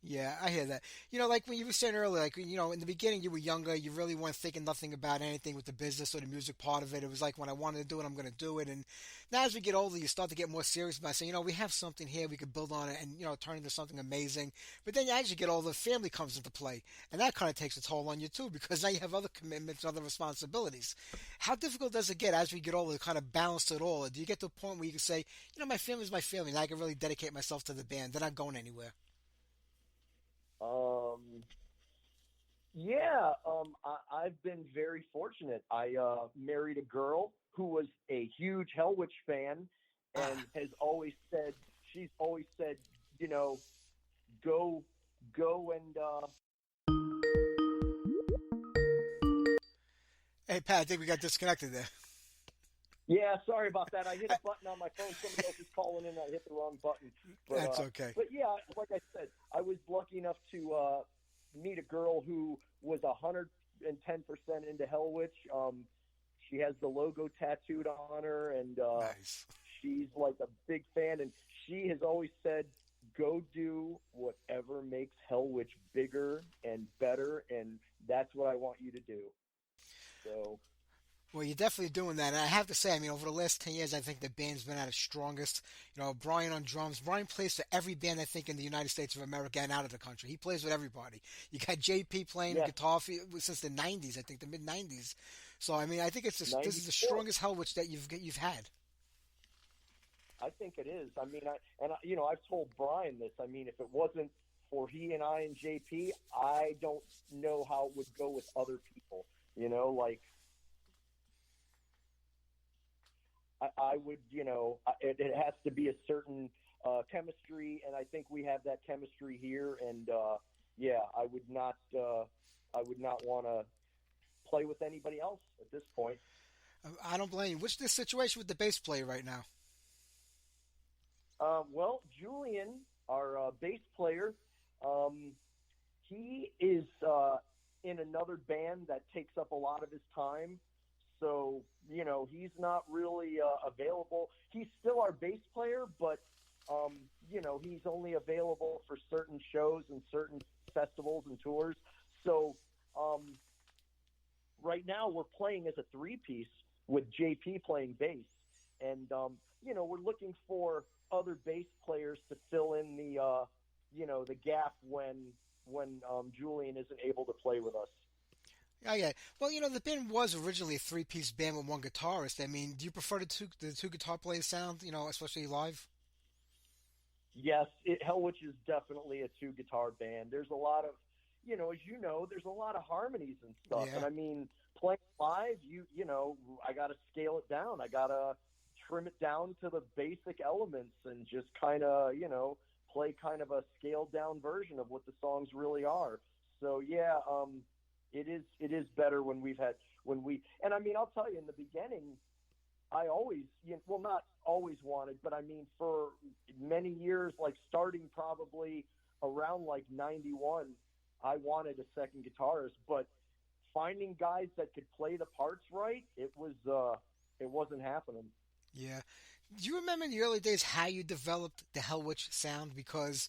[SPEAKER 2] Yeah, I hear that. Like when you were saying earlier, like, in the beginning you were younger, you really weren't thinking nothing about anything with the business or the music part of it. It was like, when I wanted to do it, I'm going to do it. And now as we get older, you start to get more serious about saying, we have something here, we could build on it and, turn into something amazing. But then as you get older, family comes into play. And that kind of takes a toll on you too, because now you have other commitments, other responsibilities. How difficult does it get as we get older to kind of balance it all? Do you get to a point where you can say, my family's my family, and I can really dedicate myself to the band. They're not going anywhere?
[SPEAKER 4] I've been very fortunate. I married a girl who was a huge Hellwitch fan and she's always said, go and,
[SPEAKER 2] Hey, Pat, I think we got disconnected there.
[SPEAKER 4] Yeah, sorry about that. I hit a button on my phone. Somebody else is calling in. I hit the wrong button. But,
[SPEAKER 2] that's okay.
[SPEAKER 4] But yeah, like I said, I was lucky enough to meet a girl who was 110% into Hellwitch. She has the logo tattooed on her, and
[SPEAKER 2] nice.
[SPEAKER 4] She's like a big fan. And she has always said, go do whatever makes Hellwitch bigger and better, and that's what I want you to do. So.
[SPEAKER 2] Well, you're definitely doing that. And I have to say, I mean, over the last 10 years, I think the band's been at its strongest. You know, Brian on drums. Brian plays for every band, I think, in the United States of America and out of the country. He plays with everybody. You got JP playing guitar since the 90s, I think, the mid-90s. So, I mean, I think this is the strongest Hellwitch that you've had.
[SPEAKER 4] I think it is. I mean, I've told Brian this. I mean, if it wasn't for he and I and JP, I don't know how it would go with other people. You know, like, I would, it has to be a certain chemistry, and I think we have that chemistry here. And I would not want to play with anybody else at this point.
[SPEAKER 2] I don't blame you. What's the situation with the bass player right now?
[SPEAKER 4] Well, Julian, our bass player, he is in another band that takes up a lot of his time. So, he's not really available. He's still our bass player, but, he's only available for certain shows and certain festivals and tours. So, right now we're playing as a three-piece with JP playing bass. And, we're looking for other bass players to fill in the gap when Julian isn't able to play with us.
[SPEAKER 2] Oh, yeah. Well, the band was originally a three-piece band with one guitarist. I mean, do you prefer the two guitar players sound, especially live?
[SPEAKER 4] Yes, Hellwitch is definitely a two-guitar band. There's a lot of, there's a lot of harmonies and stuff.
[SPEAKER 2] Yeah.
[SPEAKER 4] And, I mean, playing live, I got to scale it down. I got to trim it down to the basic elements and just kind of, play kind of a scaled-down version of what the songs really are. So, yeah, it is better when and I mean, I'll tell you, in the beginning, I always, not always wanted, but I mean, for many years, like starting probably around like 91, I wanted a second guitarist, but finding guys that could play the parts right, it wasn't happening.
[SPEAKER 2] Yeah. Do you remember in the early days how you developed the Hellwitch sound? Because,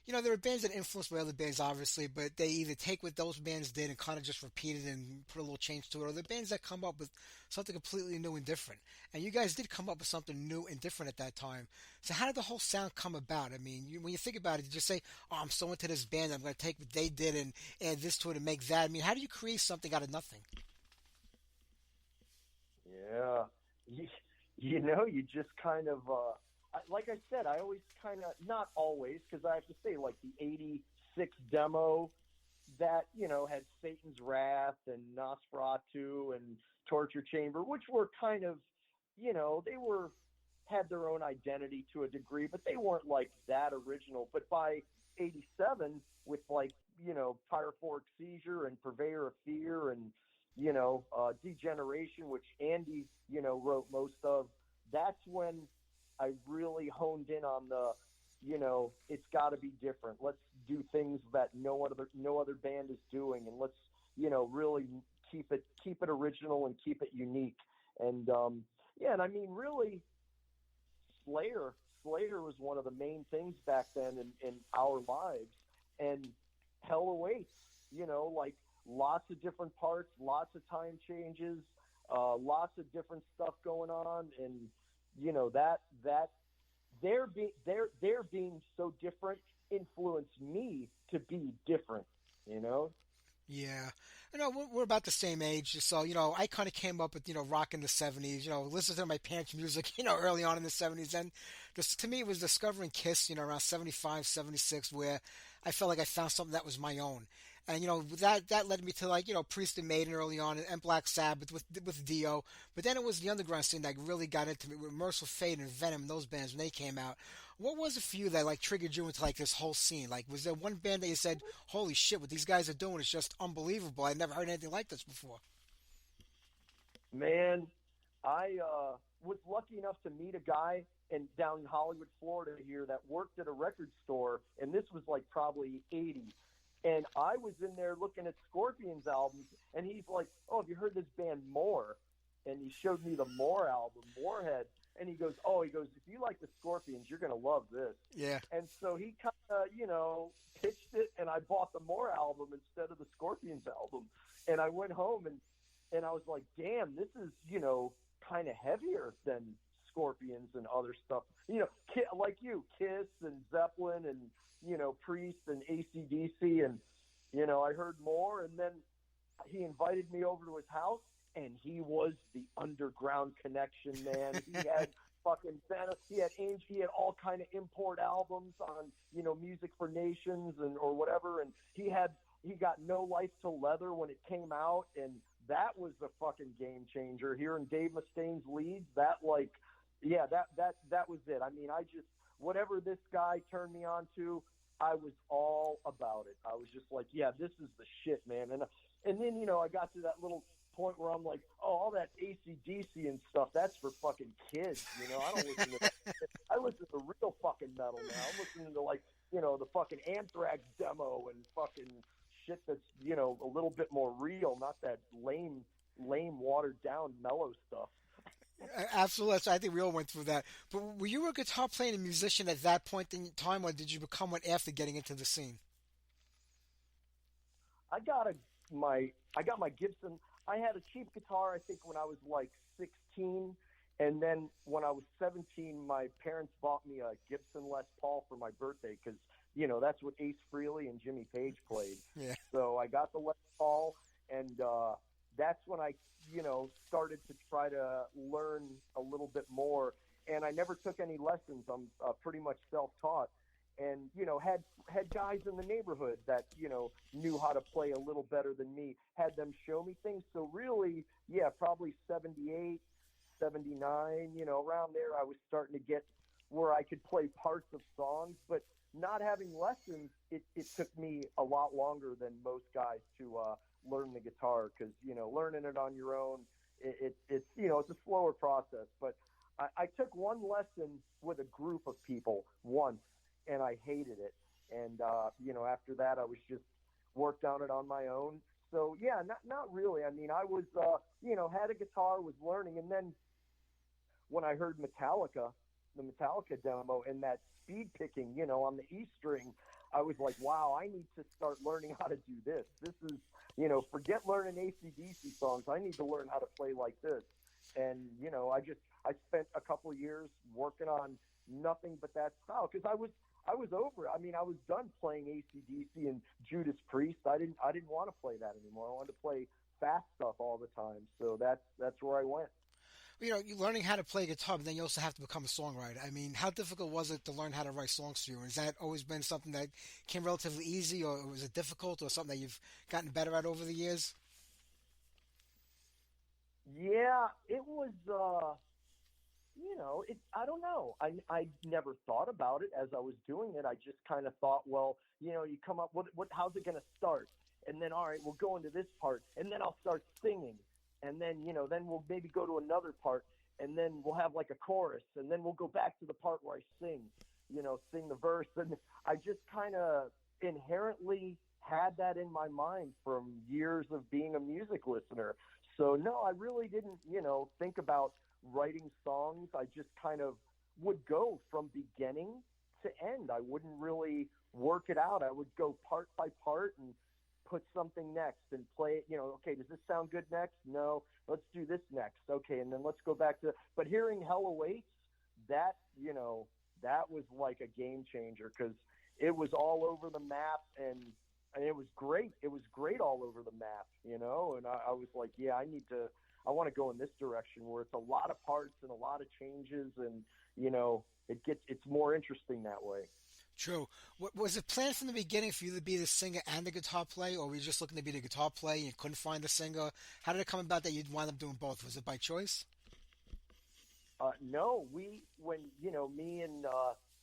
[SPEAKER 2] there are bands that influenced by other bands, obviously, but they either take what those bands did and kind of just repeat it and put a little change to it, or the bands that come up with something completely new and different. And you guys did come up with something new and different at that time. So how did the whole sound come about? I mean, when you think about it, you just say, oh, I'm so into this band, I'm going to take what they did and add this to it and make that. I mean, how do you create something out of nothing?
[SPEAKER 4] Yeah. You just kind of, like I said, I always kind of, not always, because I have to say, like the 86 demo that, had Satan's Wrath and Nosferatu and Torture Chamber, which were kind of, they had their own identity to a degree, but they weren't like that original. But by 87, with like, Pyrophoric Seizure and Purveyor of Fear and, Degeneration, which Andy, wrote most of, that's when I really honed in on the, it's got to be different. Let's do things that no other band is doing, and let's, really keep it original and keep it unique. And and I mean, really, Slayer was one of the main things back then in our lives, and Hell Awaits, like lots of different parts, lots of time changes, lots of different stuff going on, and that their being so different influenced me to be different,
[SPEAKER 2] Yeah. We're about the same age, so, I kind of came up with, rock in the 70s, listening to my parents' music, early on in the 70s, and just, to me, it was discovering Kiss, around 75, 76, where I felt like I found something that was my own. And, that led me to, like, Priest and Maiden early on, and Black Sabbath with Dio. But then it was the underground scene that really got into me with Merciful Fate and Venom, those bands, when they came out. What was it for you that, like, triggered you into, like, this whole scene? Like, was there one band that you said, holy shit, what these guys are doing is just unbelievable. I never heard anything like this before.
[SPEAKER 4] Man, I was lucky enough to meet a guy down in Hollywood, Florida here that worked at a record store, and this was like probably 80. And I was in there looking at Scorpions albums, and he's like, oh, have you heard this band More? And he showed me the More album, Moorhead. And he goes, if you like the Scorpions, you're going to love this.
[SPEAKER 2] Yeah.
[SPEAKER 4] And so he kind of pitched it, and I bought the More album instead of the Scorpions album. And I went home and I was like, damn, this is, kind of heavier than Scorpions and other stuff. Like you, Kiss and Zeppelin and, Priest and AC/DC. And, I heard More, and then he invited me over to his house, and he was the underground connection, man. He had fucking Venom. He had all kind of import albums on, Music for Nations or whatever, and he got No Life Till Leather when it came out, and that was a fucking game changer. Hearing Dave Mustaine's leads, that was it. I mean, whatever this guy turned me on to, I was all about it. I was just like, yeah, this is the shit, man. And then, I got to that little point where I'm like, oh, all that AC/DC and stuff, that's for fucking kids, I don't listen to that shit. I listen to real fucking metal now. I'm listening to, like, the fucking Anthrax demo and fucking shit that's, a little bit more real, not that lame, watered down mellow stuff.
[SPEAKER 2] Absolutely. So I think we all went through that. But were you a guitar player and a musician at that point in time, or did you become one after getting into the scene?
[SPEAKER 4] I got my Gibson. I had a cheap guitar, I think, when I was like 16. And then when I was 17, my parents bought me a Gibson Les Paul for my birthday because, that's what Ace Frehley and Jimmy Page played.
[SPEAKER 2] Yeah.
[SPEAKER 4] So I got the Les Paul, and that's when I, started to try to learn a little bit more. And I never took any lessons. I'm pretty much self-taught. And, had guys in the neighborhood that, knew how to play a little better than me, had them show me things. So really, yeah, probably 78, 79, around there, I was starting to get where I could play parts of songs. But not having lessons, it took me a lot longer than most guys to learn the guitar because, learning it on your own, it's a slower process. But I took one lesson with a group of people once, and I hated it. And, after that, I was just worked on it on my own. So, yeah, not really. I mean, I was, had a guitar, was learning. And then when I heard the Metallica demo and that speed picking, on the E string, I was like, wow, I need to start learning how to do this. This is, forget learning AC/DC songs. I need to learn how to play like this. And, I spent a couple of years working on nothing but that style because I was over it. I mean, I was done playing AC/DC and Judas Priest. I didn't want to play that anymore. I wanted to play fast stuff all the time. So that's where I went.
[SPEAKER 2] You're learning how to play guitar, but then you also have to become a songwriter. I mean, how difficult was it to learn how to write songs for you? Has that always been something that came relatively easy, or was it difficult, or something that you've gotten better at over the years?
[SPEAKER 4] Yeah, it was, I don't know. I never thought about it as I was doing it. I just kind of thought, well, you come up, how's it going to start? And then, all right, we'll go into this part, and then I'll start singing. And then, then we'll maybe go to another part, and then we'll have like a chorus, and then we'll go back to the part where I sing the verse. And I just kind of inherently had that in my mind from years of being a music listener. So, no, I really didn't, think about writing songs. I just kind of would go from beginning to end. I wouldn't really work it out. I would go part by part and put something next and play it, okay, does this sound good next? No, let's do this next. Okay, and then let's go back to, but hearing Hellwitch, that, that was like a game changer because it was all over the map and it was great. It was great all over the map, and I was like, yeah, I want to go in this direction where it's a lot of parts and a lot of changes and, it's more interesting that way.
[SPEAKER 2] True. Was it planned from the beginning for you to be the singer and the guitar player, or were you just looking to be the guitar player and you couldn't find the singer? How did it come about that you'd wind up doing both? Was it by choice?
[SPEAKER 4] No, when me and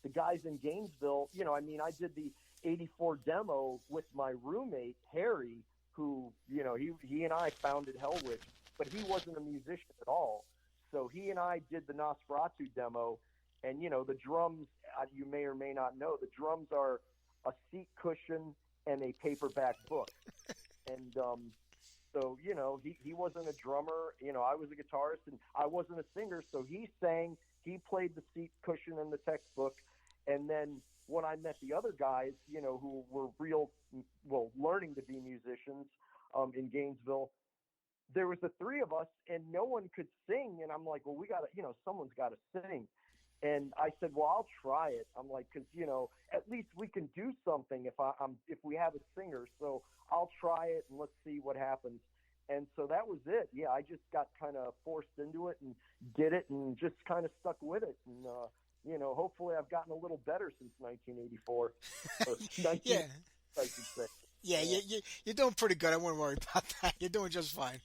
[SPEAKER 4] the guys in Gainesville, I did the 84 demo with my roommate, Harry, who, he and I founded Hellwitch, but he wasn't a musician at all. So he and I did the Nosferatu demo. And, the drums, you may or may not know, the drums are a seat cushion and a paperback book. And so, he wasn't a drummer. I was a guitarist, and I wasn't a singer. So he sang, he played the seat cushion and the textbook. And then when I met the other guys, who were learning to be musicians in Gainesville, there was the three of us and no one could sing. And I'm like, well, we got to, someone's got to sing. And I said, well, I'll try it. I'm like, cause at least we can do something if we have a singer. So I'll try it and let's see what happens. And so that was it. Yeah. I just got kind of forced into it and did it and just kind of stuck with it. And, hopefully I've gotten a little better since 1984.
[SPEAKER 2] Yeah.
[SPEAKER 4] I should say.
[SPEAKER 2] Yeah, you're doing pretty good. I wouldn't worry about that. You're doing just fine.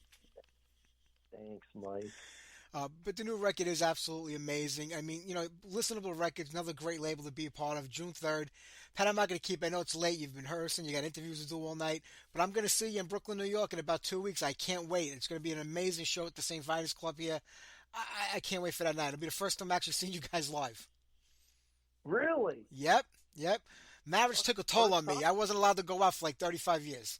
[SPEAKER 4] Thanks, Mike.
[SPEAKER 2] But the new record is absolutely amazing. I mean, Listenable Records, another great label to be a part of. June 3rd. Pat, I'm not going to keep, I know it's late. You've been rehearsing. You got interviews to do all night. But I'm going to see you in Brooklyn, New York in about 2 weeks. I can't wait. It's going to be an amazing show at the St. Vitus Club here. I can't wait for that night. It'll be the first time I'm actually seeing you guys live.
[SPEAKER 4] Really?
[SPEAKER 2] Yep. Marriage took a toll on me. I wasn't allowed to go out for like 35 years.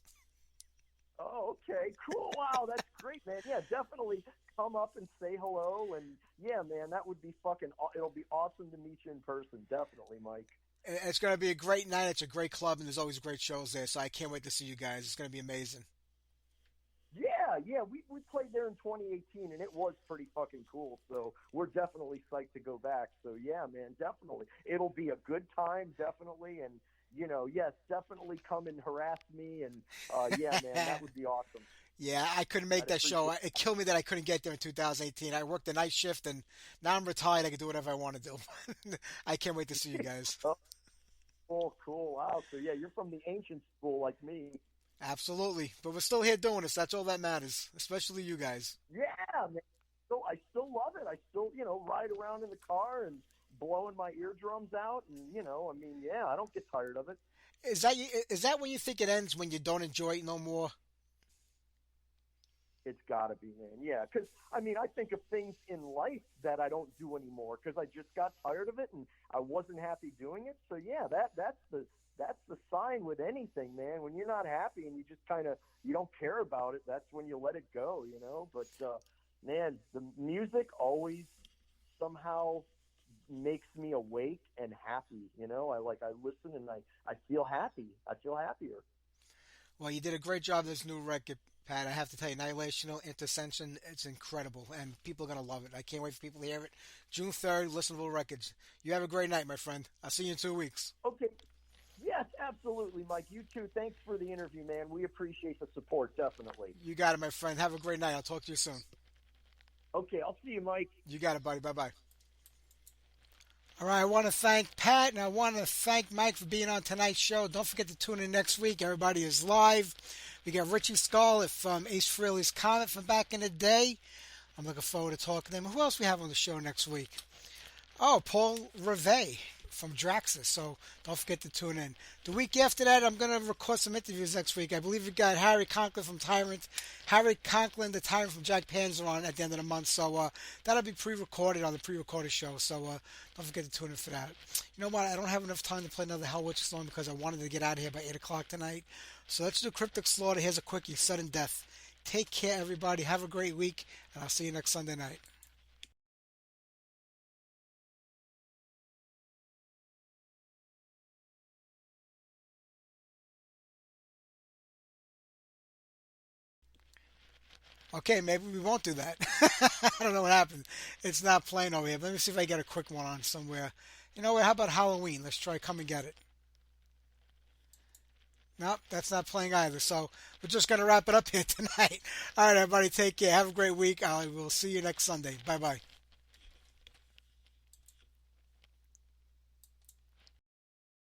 [SPEAKER 4] Oh, okay. Cool. Wow, that's great, man. Yeah, definitely come up and say hello. And yeah, man, that would be it'll be awesome to meet you in person. Definitely, Mike.
[SPEAKER 2] And it's going to be a great night. It's a great club, and there's always great shows there. So I can't wait to see you guys. It's going to be amazing.
[SPEAKER 4] Yeah. We played there in 2018, and it was pretty fucking cool. So we're definitely psyched to go back. So yeah, man, definitely. It'll be a good time, definitely. And, yes, definitely come and harass me. And, yeah, man, that would be awesome.
[SPEAKER 2] Yeah, I couldn't make that show. It killed me that I couldn't get there in 2018. I worked the night shift, and now I'm retired. I can do whatever I want to do. I can't wait to see you guys.
[SPEAKER 4] Oh, cool. Wow. So, yeah, you're from the ancient school like me.
[SPEAKER 2] Absolutely. But we're still here doing this. That's all that matters, especially you guys.
[SPEAKER 4] Yeah, man. So I still love it. I still, ride around in the car and blowing my eardrums out. And, I don't get tired of it.
[SPEAKER 2] Is that when you think it ends, when you don't enjoy it no more?
[SPEAKER 4] It's got to be, man. Yeah, because, I think of things in life that I don't do anymore because I just got tired of it and I wasn't happy doing it. So, yeah, that's the sign with anything, man. When you're not happy and you just you don't care about it, that's when you let it go, But, man, the music always somehow makes me awake and happy, I listen and I feel happy. I feel happier.
[SPEAKER 2] Well, you did a great job with this new record, Pat. I have to tell you, Annihilational Intercession, it's incredible, and people are going to love it. I can't wait for people to hear it. June 3rd, Listenable Records. You have a great night, my friend. I'll see you in 2 weeks.
[SPEAKER 4] Okay. Yes, absolutely, Mike. You too. Thanks for the interview, man. We appreciate the support, definitely.
[SPEAKER 2] You got it, my friend. Have a great night. I'll talk to you soon.
[SPEAKER 4] Okay, I'll see you, Mike.
[SPEAKER 2] You got it, buddy. Bye-bye. All right, I want to thank Pat, and I want to thank Mike for being on tonight's show. Don't forget to tune in next week. Everybody is live. We got Richie Scarlett from Ace Frehley's Comet from back in the day. I'm looking forward to talking to him. Who else we have on the show next week? Oh, Paul Reve from Draxus, so don't forget to tune in. The week after that, I'm going to record some interviews next week. I believe we got Harry Conklin from Tyrant, Harry Conklin, the Tyrant from Jack Panzer on at the end of the month, so that'll be pre-recorded on the pre-recorded show, so don't forget to tune in for that. You know what, I don't have enough time to play another Hellwitch song because I wanted to get out of here by 8 o'clock tonight, so let's do Cryptic Slaughter. Here's a quickie, Sudden Death. Take care, everybody. Have a great week, and I'll see you next Sunday night. Okay, maybe we won't do that. I don't know what happened. It's not playing over here. Let me see if I get a quick one on somewhere. You know what? How about Halloween? Let's try Come and Get It. Nope, that's not playing either. So we're just going to wrap it up here tonight. All right, everybody, take care. Have a great week. I will see you next Sunday. Bye-bye.